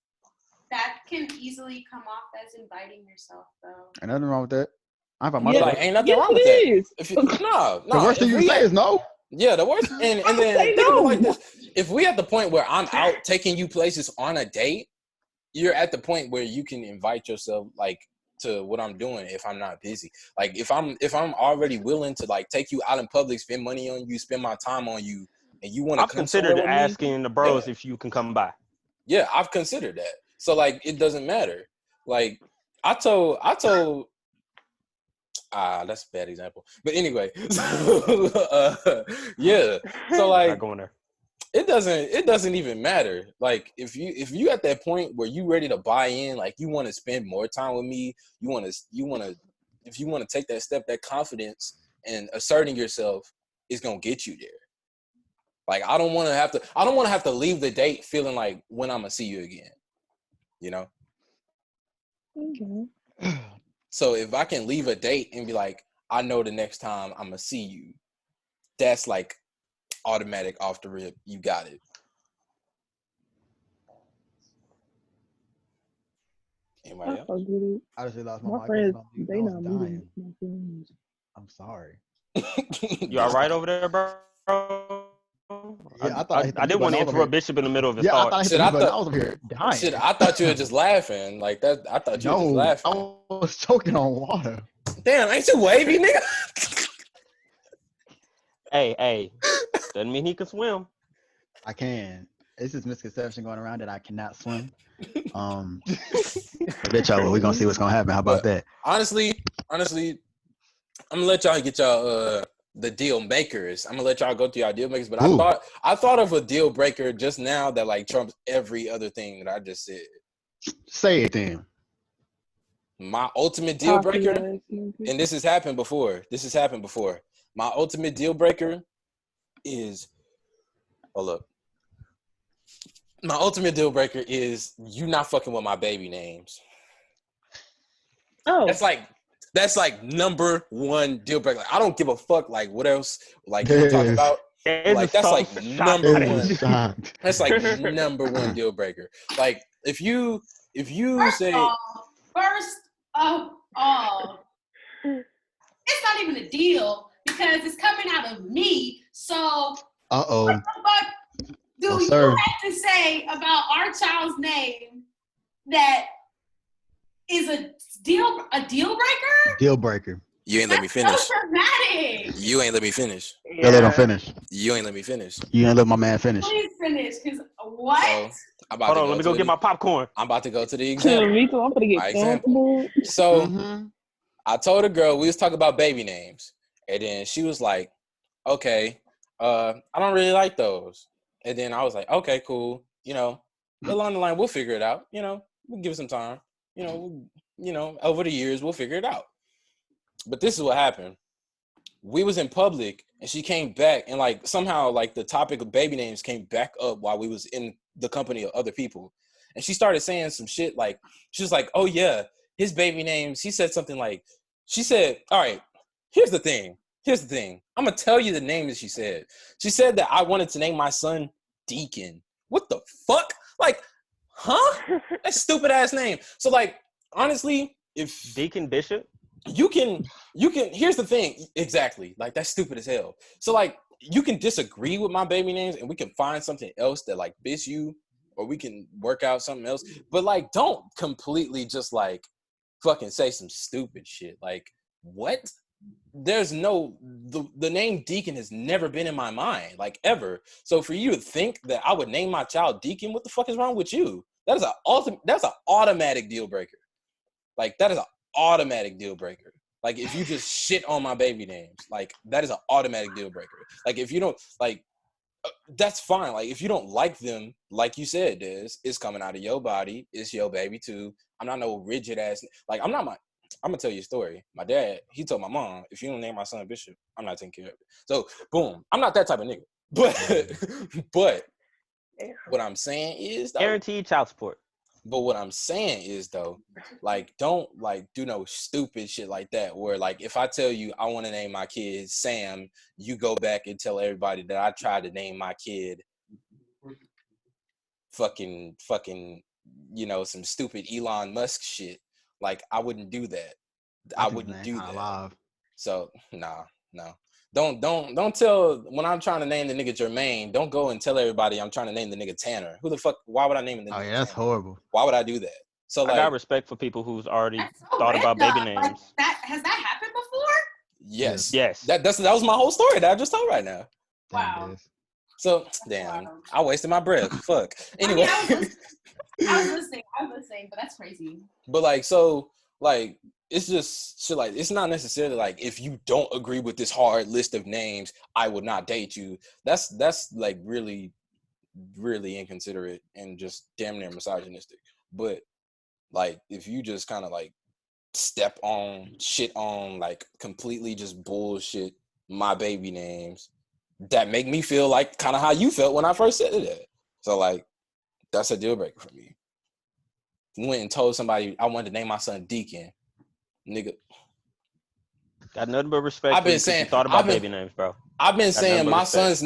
that can easily come off as inviting yourself, though. Ain't nothing wrong with that. I find myself. Like, ain't nothing wrong with that. No. The worst thing you say is no. Yeah, the worst. And then think of it like this: if we at the point where I'm out taking you places on a date, you're at the point where you can invite yourself like to what I'm doing if I'm not busy. Like if I'm already willing to like take you out in public, spend money on you, spend my time on you, and you want to. I've considered asking the bros if you can come by. Yeah, I've considered that. So like it doesn't matter. Like I told that's a bad example. But anyway, yeah. So like not going there. It doesn't even matter. Like if you at that point where you ready to buy in, like you want to spend more time with me, if you want to take that step, that confidence and asserting yourself is going to get you there. Like I don't want to have to leave the date feeling like when I'm going to see you again. You know? Okay. So if I can leave a date and be like, I know the next time I'm going to see you, that's like automatic off the rip. You got it. Anybody else? I just lost my friends. They not meeting my friends. I'm sorry. You all right over there, bro? Yeah, I didn't want to interrupt Bishop in the middle of his thought. I was over here dying. Shit, I thought you were just laughing like that. I thought you were just laughing. I was choking on water. Damn, ain't you wavy, nigga? Hey, doesn't mean he can swim. I can. It's this misconception going around that I cannot swim. Bet y'all, we're gonna see what's gonna happen. How about that? Honestly, I'm gonna let y'all get y'all the deal makers. I'm gonna let y'all go through y'all deal makers. But I thought of a deal breaker just now that like trumps every other thing that I just said. Say it then. My ultimate deal breaker, and this has happened before. My ultimate deal breaker is, my ultimate deal breaker is you not fucking with my baby names. Oh. That's like number one deal breaker. Like, I don't give a fuck like what else like you talk about. Like that's like number one. That's like number one deal breaker. Like if you say first of all, it's not even a deal because it's coming out of me. So what the fuck do you have to say about our child's name that is a deal breaker? Deal breaker. You ain't let me finish. So dramatic. You ain't let me finish. Yeah. Let him finish. You ain't let me finish. You ain't let my man finish. Please finish, because what? So, Hold on, let me go get my popcorn. I'm about to go to the Yeah, example. me too. I'm gonna get My example. comfortable. So Mhm. I told a girl we was talking about baby names, and then she was like, "Okay, I don't really like those." And then I was like, "Okay, cool. You know, along the line, we'll figure it out. You know, we'll give it some time. You know, over the years, we'll figure it out." But this is what happened. We was in public, and she came back, and like somehow, like the topic of baby names came back up while we was in the company of other people, and she started saying some shit. Like she was like, "Oh yeah, his baby names." He said something like, she said, "All right, here's the thing. I'm gonna tell you the name that she said. She said that I wanted to name my son Deacon. What the fuck? Like, huh? That stupid ass name. So like, honestly, if Deacon Bishop. you can here's the thing, exactly, like that's stupid as hell. So like you can disagree with my baby names and we can find something else that like fits you, or we can work out something else, but like don't completely just like fucking say some stupid shit. Like what? There's no, the name Deacon has never been in my mind, like ever. So for you to think that I would name my child Deacon, what the fuck is wrong with you? That's an automatic deal breaker. Like that is an automatic deal breaker. Like if you just shit on my baby names, like that is an automatic deal breaker. Like if you don't like, that's fine. Like if you don't like them, like you said, Des, it's coming out of your body. It's your baby too. I'm not no rigid ass. Like I'm gonna tell you a story. My dad, he told my mom, if you don't name my son Bishop, I'm not taking care of it. So boom, I'm not that type of nigga. But what I'm saying is though, Guaranteed child support. But what I'm saying is though, like don't like do no stupid shit like that where like if I tell you I want to name my kid Sam, you go back and tell everybody that I tried to name my kid fucking some stupid Elon Musk shit. Like I wouldn't do that. I wouldn't do that. Live. So no. Don't tell, when I'm trying to name the nigga Jermaine, don't go and tell everybody I'm trying to name the nigga Tanner. Who the fuck? Why would I name the nigga? Oh yeah, that's Tanner? horrible. Why would I do that? So like, I got respect for people who's already So thought about baby random. names. Like, that has that happened before? yes. That was my whole story that I just told right now. Wow. So damn, I wasted my breath. Fuck. Anyway, I was listening, but that's crazy. But like, so like, it's just shit. Like, it's not necessarily like if you don't agree with this hard list of names, I would not date you. That's like really, really inconsiderate and just damn near misogynistic. But like, if you just kind of like step on shit on like completely just bullshit my baby names, that make me feel like kind of how you felt when I first said it. So like, that's a deal breaker for me. Went and told somebody I wanted to name my son Deacon. Nigga, got nothing but respect. I've been saying, thought about baby names, bro. I've been saying my son's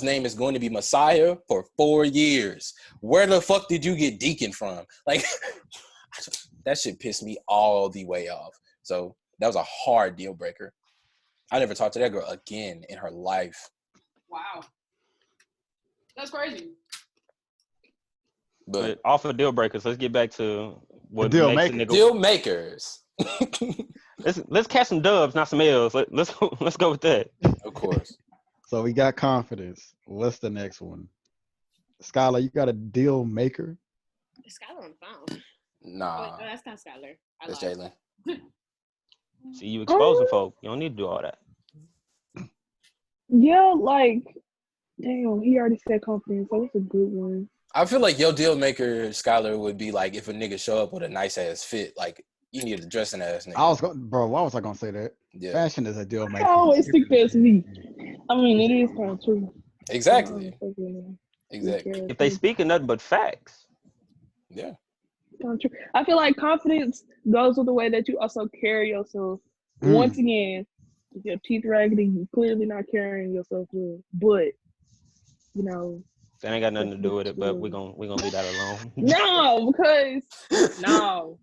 name is going to be Messiah for 4 years. Where the fuck did you get Deacon from? Like, that shit pissed me all the way off. So that was a hard deal breaker. I never talked to that girl again in her life. Wow, that's crazy. But off of deal breakers, let's get back to what deal makes maker. a nigga. Deal makers. Let's catch some dubs, not some L's. Let's go with that. Of course. So we got confidence. What's the next one? Skylar, you got a deal maker? Skylar on the phone. Nah. Oh, that's not Skylar. That's Jalen. See, you exposing folk. You don't need to do all that. Yeah, like, damn, he already said confidence, so it's a good one. I feel like your deal maker, Skylar, would be like if a nigga show up with a nice ass fit, like you need a dressing ass nigga. Bro, why was I gonna say that? Yeah. Fashion is a deal maker. I always think that's me. I mean, it is kind of true. Exactly. Exactly. If they speak of nothing but facts. Yeah. Kind of true. I feel like confidence goes with the way that you also carry yourself. Once again, if your teeth raggedy, you clearly not carrying yourself well. But you know, that ain't got nothing to do with it. But we're gonna leave that alone. No, because no.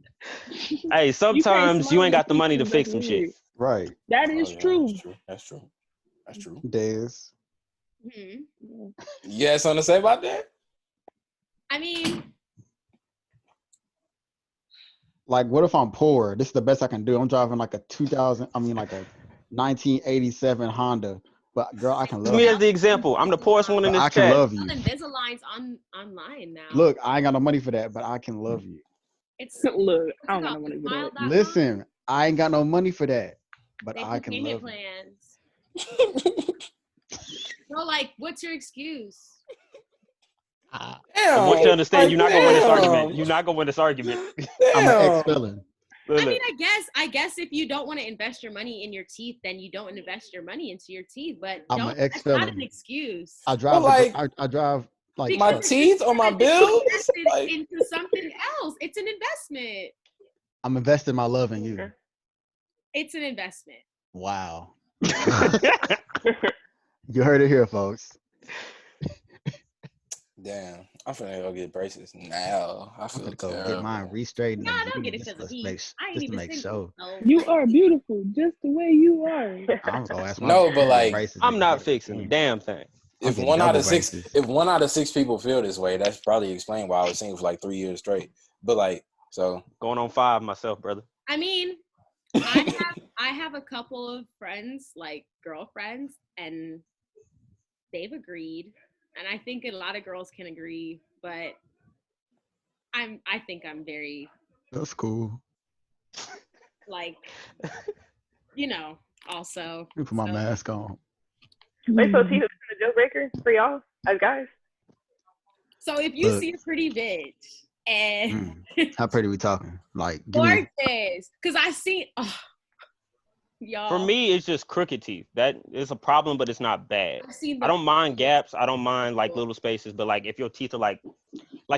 Hey, sometimes you ain't got the money to fix some shit. Right. That is true. That's true. Dez. Mm-hmm. You got something to say about that? I mean, like, what if I'm poor? This is the best I can do. I'm driving like a 1987 Honda But girl, I can Use love me as you. the example. I'm the poorest one in But this I can chat. love you. Invisaligns online now. Look, I ain't got no money for that, but I can love you. It's Look, what's I it don't got called? no money for that. Smile.com? Listen, I ain't got no money for that, but They I do can payment love you. plans. No, like, what's your excuse? I, I want you to understand, you're not gonna win this argument. Damn. You're not gonna win this argument. I'm an Damn. ex-felon. Look, I mean, look. I guess if you don't want to invest your money in your teeth, then you don't invest your money into your teeth. But I'm don't. an That's not an ex-felon. excuse. I drive. like- I drive like My trucks. teeth or my It's bills? invested Like, into something else. It's an investment. I'm investing my love in you. It's an investment. Wow. You heard it here, folks. damn. I'm finna go get braces now. I I'm feel gonna go terrible. get mine re-straightened Nah, again don't get it just because of to heat. make I ain't just to even make single. sure. So. You are beautiful just the way you are. I was gonna ask my No, but get like, braces I'm not again. fixing a damn thing. I'm If getting one out double of six, braces. if 1 out of 6 people feel this way, that's probably explain why I was single for like 3 years straight. But like, so Going on 5 myself, brother. I mean, I have a couple of friends, like girlfriends, and they've agreed, and I think a lot of girls can agree, but I think I'm very That's cool. like, also. Let me put my so- mask on. Wait, so teeth is a deal breaker for y'all as guys? So if you Look. see a pretty bitch and How pretty we talking? Like, give me. gorgeous, because I see, y'all. For me, it's just crooked teeth. That is a problem, but it's not bad. I've seen I don't mind gaps. I don't mind like little spaces, but like if your teeth are like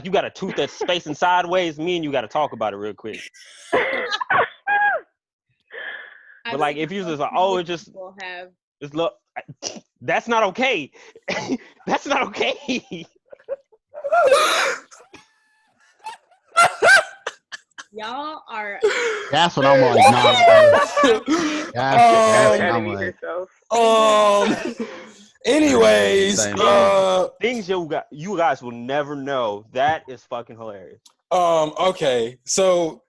you got a tooth that's spacing sideways, me and you got to talk about it real quick. But like if you just like, oh, it just have. it's look, that's not okay. That's not okay. Y'all are. That's what I'm like. Nah, bro. That's what I'm Gotta like. yourself. anyways, Same. Things you guys will never know. That is fucking hilarious. okay. So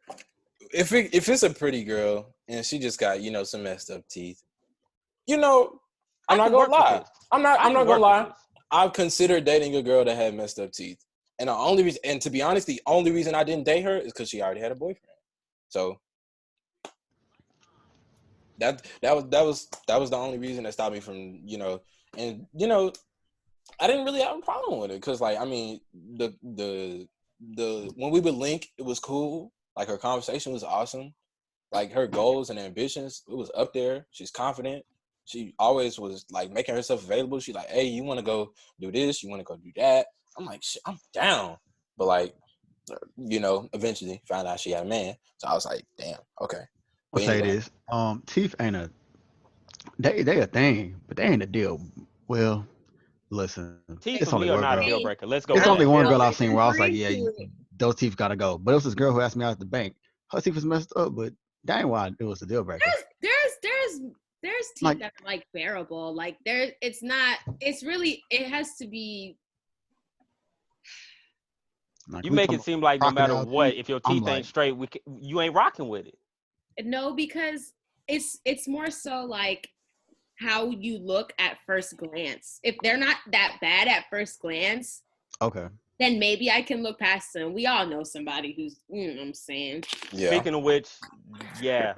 if it's a pretty girl and she just got, some messed up teeth, I'm not gonna lie. I'm not gonna lie. I've considered dating a girl that had messed up teeth. And the only reason, and to be honest, the only reason I didn't date her is because she already had a boyfriend. So that was the only reason that stopped me from, and I didn't really have a problem with it because, like, I mean, the when we would link, it was cool. Like, her conversation was awesome. Like, her goals and ambitions, it was up there. She's confident. She always was like making herself available. She like, hey, you want to go do this? You want to go do that? I'm like, shit, I'm down. But like, eventually found out she had a man. So I was like, damn, okay. I'll say this. Teeth ain't they a thing, but they ain't a deal. Well, listen. Teeth It's for only me are one not a girl. deal breaker. Let's go. It's with only that. one girl I've seen where I was like, yeah, those teeth gotta go. But it was this girl who asked me out at the bank. Her teeth was messed up, but that ain't why it was a deal breaker. There's teeth Like- that are like bearable. Like it has to be. Like, You we make talking it seem like no matter crocodile what, teeth, if your I'm teeth like- ain't straight, you ain't rocking with it. No, because it's more so like how you look at first glance. If they're not that bad at first glance, Okay. then maybe I can look past them. We all know somebody who's, you know what I'm saying. Yeah. Speaking of which, yeah,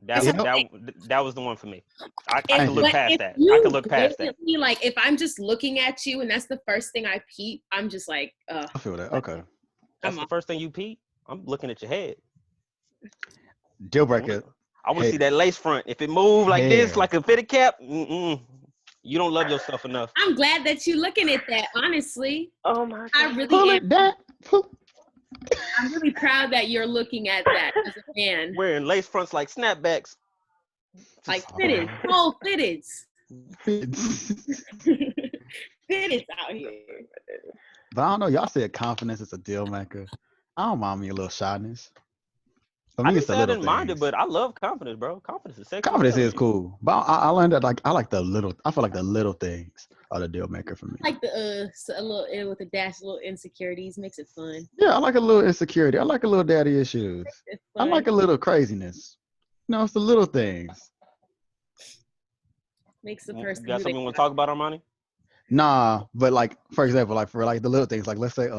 that was the one for me. I could look But past if that. you I could look past that. blatantly, like, if I'm just looking at you and that's the first thing I peep, I'm just like, I feel that. Okay. That's the first thing you peep. I'm looking at your head. Deal breaker. I want to Hey. see that lace front. If it move like this, Hair. like a fitted cap, you don't love yourself enough. I'm glad that you're looking at that, honestly. Oh my I god. really Pull am. it down. I'm really proud that you're looking at that as a fan. Wearing lace fronts like snapbacks. Like fitted, whole fitteds. Fitteds out here. But I don't know. Y'all said confidence is a deal maker. I don't mind me a little shyness. For I me, didn't it's the say I little didn't mind it, things. but I love confidence, bro. Confidence is sexy. Confidence is cool, but I learned that I like the little. I feel like the little things are the deal maker for me. Like the a little with a dash, little insecurities makes it fun. Yeah, I like a little insecurity. I like a little daddy issues. It's I fun. like a little craziness. It's the little things. Makes the person. You got who something they you want to talk about, Armani? Nah, but like for example, like for like the little things, like let's say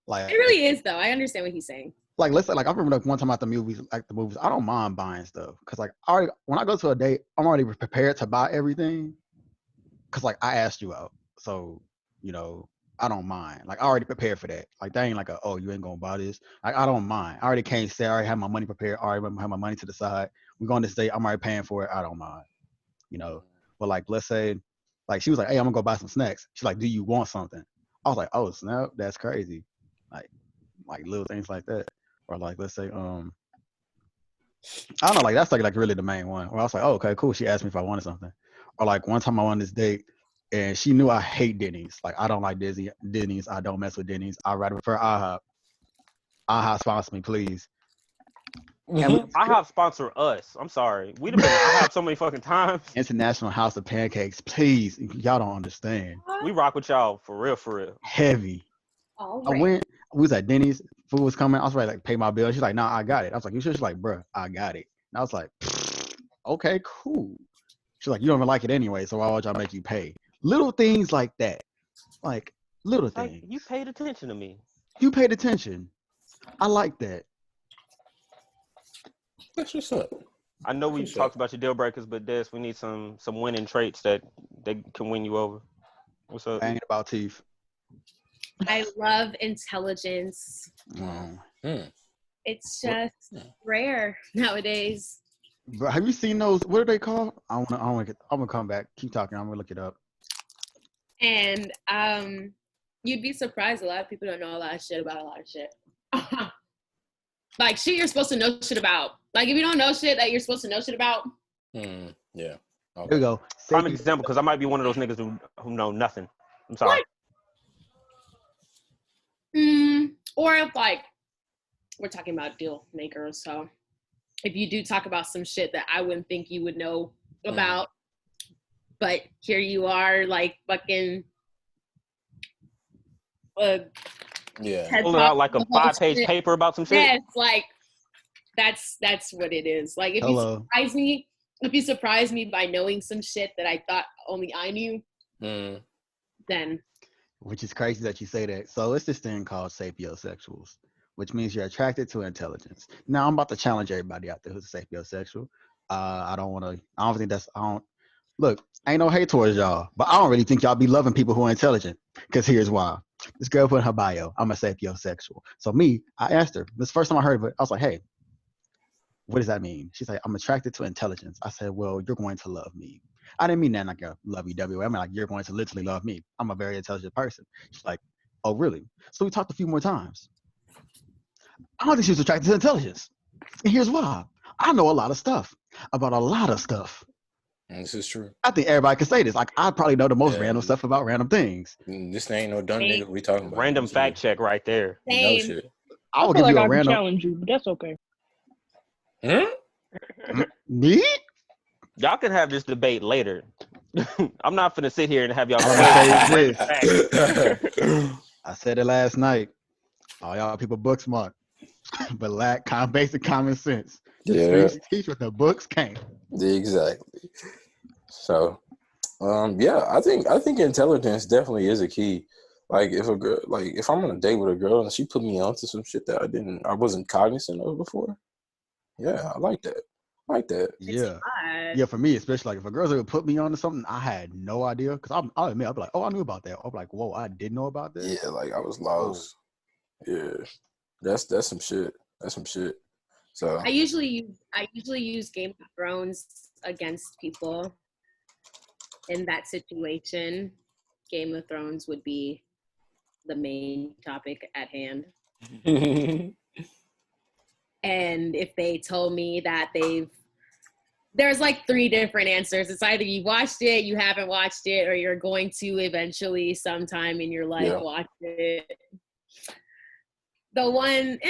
like It really is though. I understand what he's saying. like let's say like I remember like one time at the movies, I don't mind buying stuff because like I already when I go to a date, I'm already prepared to buy everything because like I asked you out, so you know I don't mind. Like I already prepared for that. Like that ain't like a oh you ain't gonna buy this. Like I don't mind. I already can't say I already have my money prepared. I already have my money to the side. We going to this date. I'm already paying for it. I don't mind. You know, but like let's say like she was like, hey, I'm gonna go buy some snacks. She's like, do you want something? I was like, oh snap, that's crazy. Like little things like that. Or like let's say I don't know, like that's like really the main one. Where I was like, oh okay, cool. She asked me if I wanted something. Or like one time I went on this date and she knew I hate Denny's. Like I don't like Denny's. I don't mess with Denny's. I rather prefer IHOP. IHOP sponsor me, please. And IHOP sponsor us. I'm sorry. We've been IHOP so many fucking times. International House of Pancakes, please. Y'all don't understand. We rock with y'all for real, for real. Heavy. All I right. went. We was at Denny's. Food was coming. I was ready to like pay my bill. She's like, "Nah, I got it." I was like, "You sure?" She's like, "Bruh, I got it." And I was like, "Okay, cool." She's like, "You don't even like it anyway, so why would y'all make you pay?" Little things like that, like little Like, things. you paid attention to me. You paid attention. I like that. That's what's up. I know we talked about your deal breakers, but Des, we need some winning traits that they can win you over. What's up? I ain't about teeth. I love intelligence. Oh. It's just rare nowadays. But have you seen those? What are they called? I'm gonna come back. Keep talking. I'm gonna look it up. And you'd be surprised. A lot of people don't know a lot of shit about a lot of shit. Like shit you're supposed to know shit about. Like if you don't know shit that you're supposed to know shit about. Yeah. Okay. Here we go. Prime example, because I might be one of those niggas who know nothing. I'm sorry. Or if like we're talking about deal makers, so if you do talk about some shit that I wouldn't think you would know about, but here you are, like fucking pulling out like a 5-page paper about some shit. Yes, like that's what it is. Like if you surprise me by knowing some shit that I thought only I knew, then. Which is crazy that you say that. So it's this thing called sapiosexuals, which means you're attracted to intelligence. Now I'm about to challenge everybody out there who's a sapiosexual. Look, ain't no hate towards y'all, but I don't really think y'all be loving people who are intelligent. Because here's why. This girl put in her bio, I'm a sapiosexual. So I asked her, this first time I heard of it, I was like, hey, what does that mean? She's like, I'm attracted to intelligence. I said, well, you're going to love me. I didn't mean that like a lovey-dovey way. I mean like, you're going to literally love me. I'm a very intelligent person. She's like, oh, really? So we talked a few more times. I don't think she was attracted to intelligence. And here's why. I know a lot of stuff about a lot of stuff. This is true. I think everybody can say this. Like, I probably know the most random stuff about random things. This ain't no dumb nigga we talking about. Random fact check right there. You know shit. I will give you a I random. challenge you, but that's okay. Me? Y'all can have this debate later. I'm not finna sit here and have y'all. I said it last night. All y'all people book smart, but lack basic common sense. The streets teach what the books can't. Exactly. So, I think intelligence definitely is a key. Like if I'm on a date with a girl and she put me onto some shit that I wasn't cognizant of before. Yeah, I like that. Yeah, for me, especially like if a girl's ever put me onto something, I had no idea. Because I'll admit, I'll be like, oh, I knew about that. I'll be like, whoa, I didn't know about that. Yeah, like I was lost. Oh. Yeah, that's some shit. That's some shit. So I usually use Game of Thrones against people in that situation. Game of Thrones would be the main topic at hand. And if they told me that there's like 3 different answers. It's either you watched it, you haven't watched it, or you're going to eventually sometime in your life watch it. The one,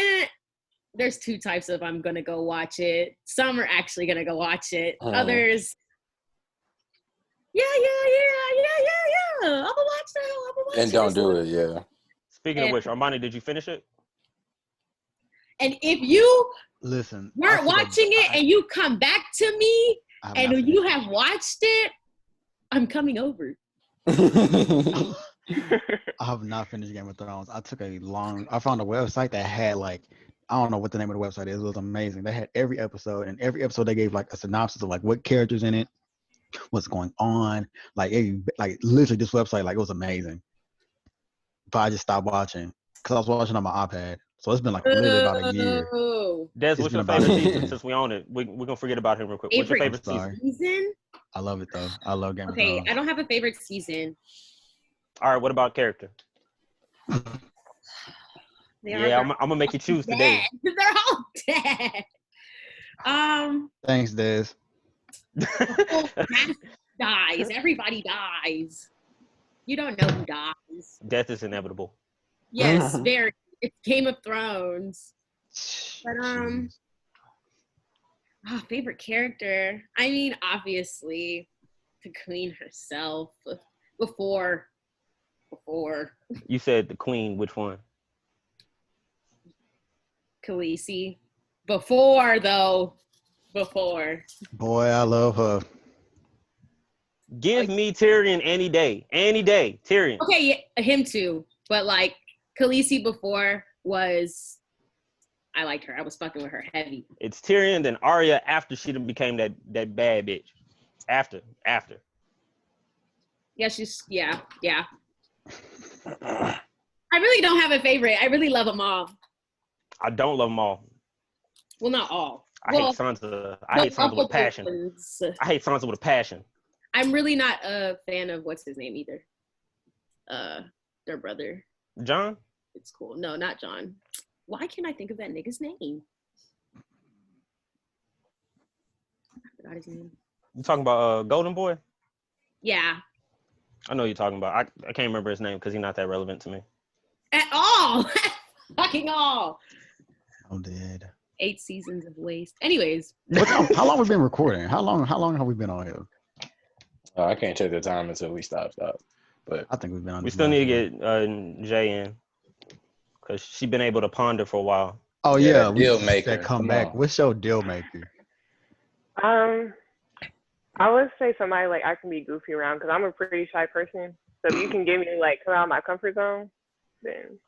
there's 2 types of I'm gonna go watch it. Some are actually gonna go watch it. Others, yeah. I'm gonna watch that. And don't do it, yeah. Speaking of which, Armani, did you finish it? And if you weren't watching it and you come back to me I have And not when you finished have watched it, I'm coming over. it. I have not finished Game of Thrones. I found a website that had like, I don't know what the name of the website is. It was amazing. They had every episode, and every episode they gave like a synopsis of like what characters in it, what's going on. Like literally this website, like it was amazing. But I just stopped watching because I was watching on my iPad. So it's been like literally about a year. Oh, Des, It's what's been your about a favorite year. season? Since we own it, we're gonna forget about him real quick. What's your favorite season? season? I love it though. I love Game of Okay, Thrones. I don't have a favorite season. All right, what about character? They're I'm gonna make you choose today. They're all dead. Thanks, Des. Matt dies. Everybody dies. You don't know who dies. Death is inevitable. Yes, very. It's Game of Thrones. But Jeez. favorite character. I mean, obviously, the queen herself. Before. You said the queen. Which one? Khaleesi. Before, though. Before. Boy, I love her. Give me Tyrion any day. Any day. Tyrion. Okay, yeah, him too. But like Khaleesi before was, I liked her. I was fucking with her heavy. It's Tyrion, then Arya after she done became that bad bitch. After. Yeah, yeah. I really don't have a favorite. I really love them all. I don't love them all. Well, not all. I hate Sansa. I hate Sansa with a passion. I hate Sansa with a passion. I'm really not a fan of what's his name either. Their brother. John? It's cool. No, not John. Why can't I think of that nigga's name? I forgot his name. You talking about Golden Boy? Yeah. I know what you're talking about. I can't remember his name because he's not that relevant to me. At all. Fucking all. I'm dead. 8 seasons of waste. Anyways. How long have we been recording? How long have we been on here? I can't check the time until we stop. But I think we've been on. We still need to get Jay in because she's been able to ponder for a while. Oh yeah, deal maker. Come back. What's your deal maker? I would say somebody like I can be goofy around because I'm a pretty shy person. So if you can get me to like come out of my comfort zone, then.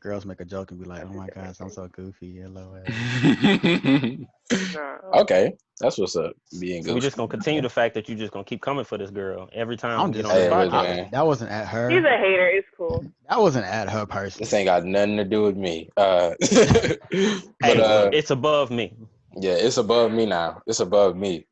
Girls make a joke and be like, "Oh my gosh, I'm so goofy." LOL. Okay, that's what's up. Being goofy. We're just gonna continue the fact that you're just gonna keep coming for this girl every time. I'm we just get on saying, this podcast. that wasn't at her. He's a hater. It's cool. That wasn't at her person. This ain't got nothing to do with me. It's above me. Yeah, it's above me now. It's above me.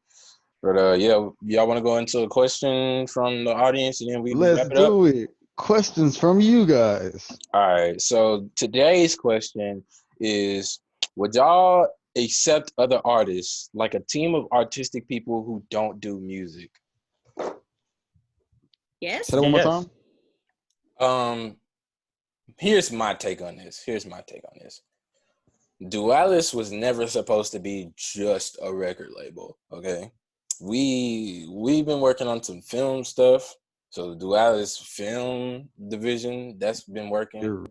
But y'all want to go into a question from the audience and then we Let's wrap it up? do it. Questions from you guys. All right. So today's question is: would y'all accept other artists, like a team of artistic people who don't do music? Yes. Say that one more time. Here's my take on this. Dualis was never supposed to be just a record label. Okay. We've been working on some film stuff. So the Dualis film division, that's been working.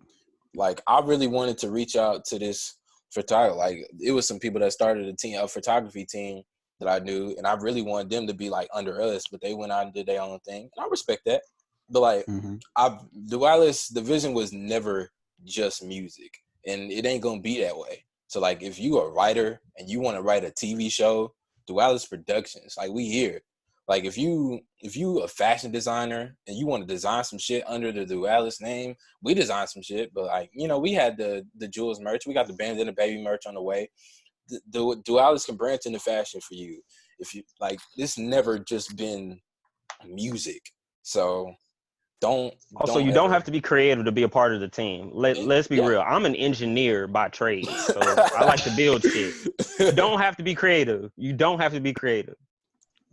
Like, I really wanted to reach out to this photographer. Like, it was some people that started a photography team that I knew, and I really wanted them to be like under us, but they went out and did their own thing. And I respect that. But like, Dualis division was never just music, and it ain't gonna be that way. So like, if you a writer and you want to write a TV show, Dualis Productions, like, we here. Like, if you a fashion designer and you want to design some shit under the Dualis name, we design some shit. But like, we had the Jules merch, we got the Bandana Baby merch on the way. The Dualis can branch into fashion for you. If you like, this never just been music. So don't have to be creative to be a part of the team. Let's be real. I'm an engineer by trade, so I like to build shit. You don't have to be creative. You don't have to be creative.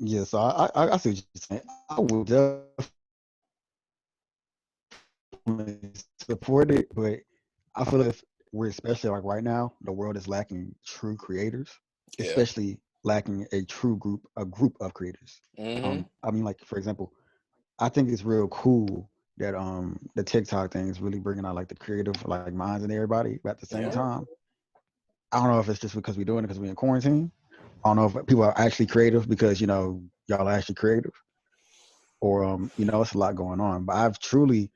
Yeah, so I see what you're saying. I would definitely support it, but I feel if we're especially like right now, the world is lacking true creators, especially lacking a group of creators. I mean, like, for example, I think it's real cool that the TikTok thing is really bringing out like the creative like minds in everybody, but at the same time, I don't know if it's just because we're doing it because we're in quarantine, I don't know if people are actually creative because y'all are actually creative, or it's a lot going on. But I've truly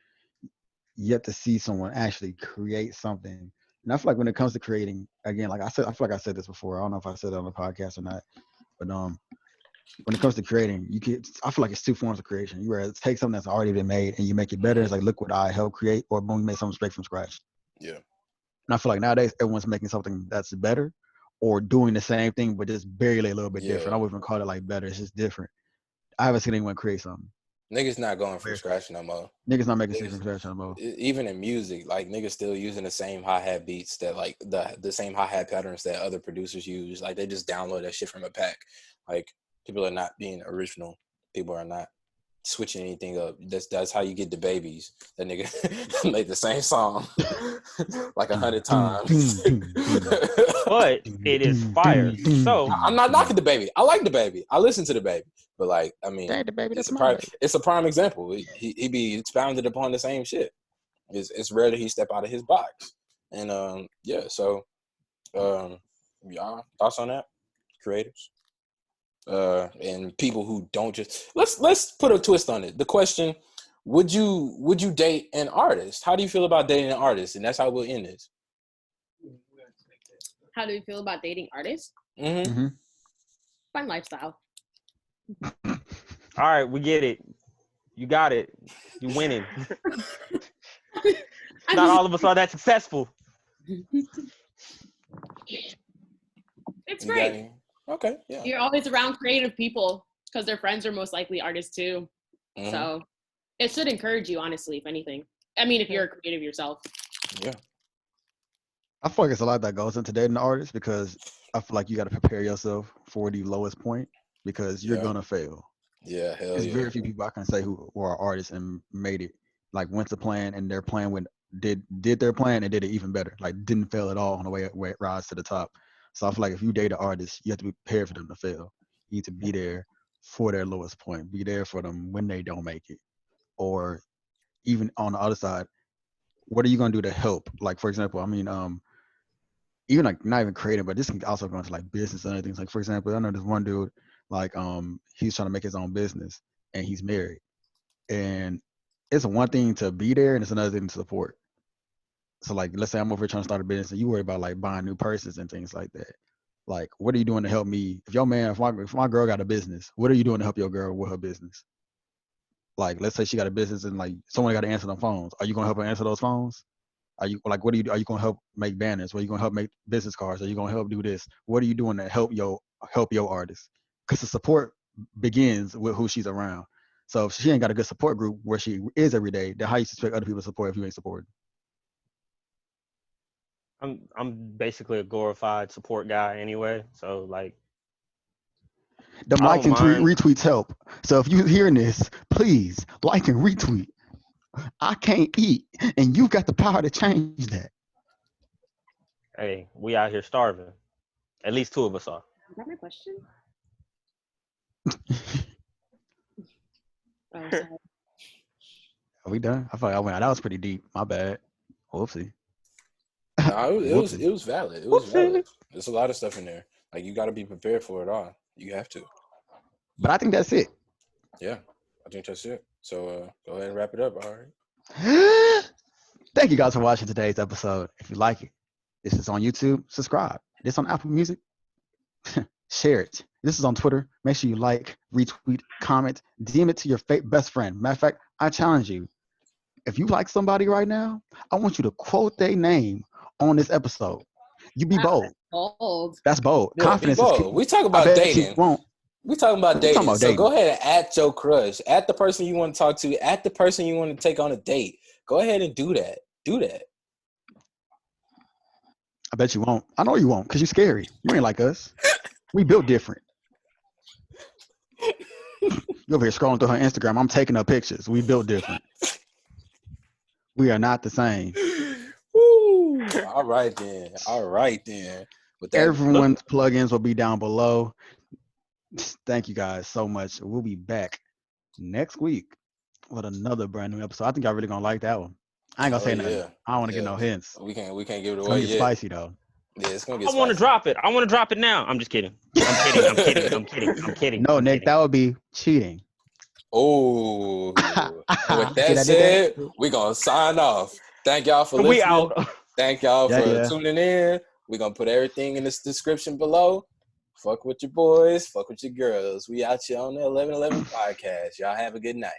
yet to see someone actually create something. And I feel like when it comes to creating, again, like I said, I feel like I said this before. I don't know if I said it on the podcast or not, but when it comes to creating, I feel like it's two forms of creation. You either take something that's already been made and you make it better. It's like, look what I helped create, or boom, you make something straight from scratch. Yeah. And I feel like nowadays everyone's making something that's better, or doing the same thing but just barely a little bit different. I wouldn't even call it like better. It's just different. I haven't seen anyone create something. Niggas not going from scratch no more. Niggas not making shit from scratch no more. Even in music, like niggas still using the same hi-hat beats that like the same hi-hat patterns that other producers use. Like they just download that shit from a pack. Like people are not being original. People are not switching anything up. That's how you get the babies. That nigga made the same song like 100 times. But it is fire. So I'm not knocking the baby. I like the baby. I listen to the baby. But like, I mean, it's a prime example. He be expounded upon the same shit. It's rare that he step out of his box. And yeah, so y'all thoughts on that? Creatives? And people who don't just let's put a twist on it. The question, would you date an artist? How do you feel about dating an artist? And that's how we'll end this. How do you feel about dating artists? Mm-hmm. Fun lifestyle. All right, we get it. You got it. You winning. Not all of us are that successful. It's great. Okay, yeah. You're always around creative people because their friends are most likely artists too. Mm-hmm. So it should encourage you, honestly, if anything. I mean, if you're a creative yourself. Yeah. I feel like it's a lot that goes into dating artists because I feel like you got to prepare yourself for the lowest point because you're going to fail. Yeah, hell There's yeah. very few people I can say who are artists and made it, like went to plan and their plan did their plan and did it even better. Like didn't fail at all on the way it rises to the top. So I feel like if you date an artist, you have to be prepared for them to fail. You need to be there for their lowest point. Be there for them when they don't make it. Or even on the other side, what are you going to do to help? Like, for example, I mean, even like not even creative, but this can also go into like business and other things. Like, for example, I know this one dude, like, he's trying to make his own business and he's married. And it's one thing to be there and it's another thing to support. So like, let's say I'm over here trying to start a business and you worry about like buying new purses and things like that. Like, what are you doing to help me? If my girl got a business, what are you doing to help your girl with her business? Like, let's say she got a business and like someone got to answer the phones. Are you going to help her answer those phones? Are you like, are you going to help make banners? Are you going to help make business cards? Are you going to help do this? What are you doing to help your artist? Because the support begins with who she's around. So if she ain't got a good support group where she is every day, then how you expect other people to support if you ain't supporting? I'm basically a glorified support guy anyway. So like, the likes and retweets help. So if you're hearing this, please like and retweet. I can't eat, and you got the power to change that. Hey, we out here starving. At least two of us are. Is that my question? Oh, sorry. Are we done? I thought that was pretty deep. My bad. Whoopsie. No, it was valid. It was valid. There's a lot of stuff in there. Like, you got to be prepared for it all. You have to. But I think that's it. Yeah, I think that's it. So go ahead and wrap it up. All right. Thank you guys for watching today's episode. If you like it, this is on YouTube. Subscribe. This on Apple Music. Share it. This is on Twitter. Make sure you like, retweet, comment, DM it to your best friend. Matter of fact, I challenge you. If you like somebody right now, I want you to quote their name on this episode. You be bold. Bold. That's bold. Yeah, Confidence bold. is key. We talk about dating. We talking about dating. So go ahead and add your crush. Add the person you want to talk to. Add the person you want to take on a date. Go ahead and do that. Do that. I bet you won't. I know you won't because you're scary. You ain't like us. We built different. You over here scrolling through her Instagram. I'm taking her pictures. We built different. We are not the same. Woo. All right then. With that, everyone's plugins will be down below. Thank you guys so much. We'll be back next week with another brand new episode. I think y'all really gonna like that one. I ain't gonna say nothing. I don't want to get no hints. We can't give it away. It's gonna get spicy though. Yeah, it's gonna get spicy. I want to drop it. I want to drop it now. I'm just kidding. I'm kidding. No, I'm Nick, kidding. that would be cheating. Oh, with See that what I did said, there? we're going to sign off. Thank y'all for We listening. out. Thank y'all Yeah, for yeah. tuning in. We're going to put everything in the description below. Fuck with your boys. Fuck with your girls. We out here on the 1111 podcast. Y'all have a good night.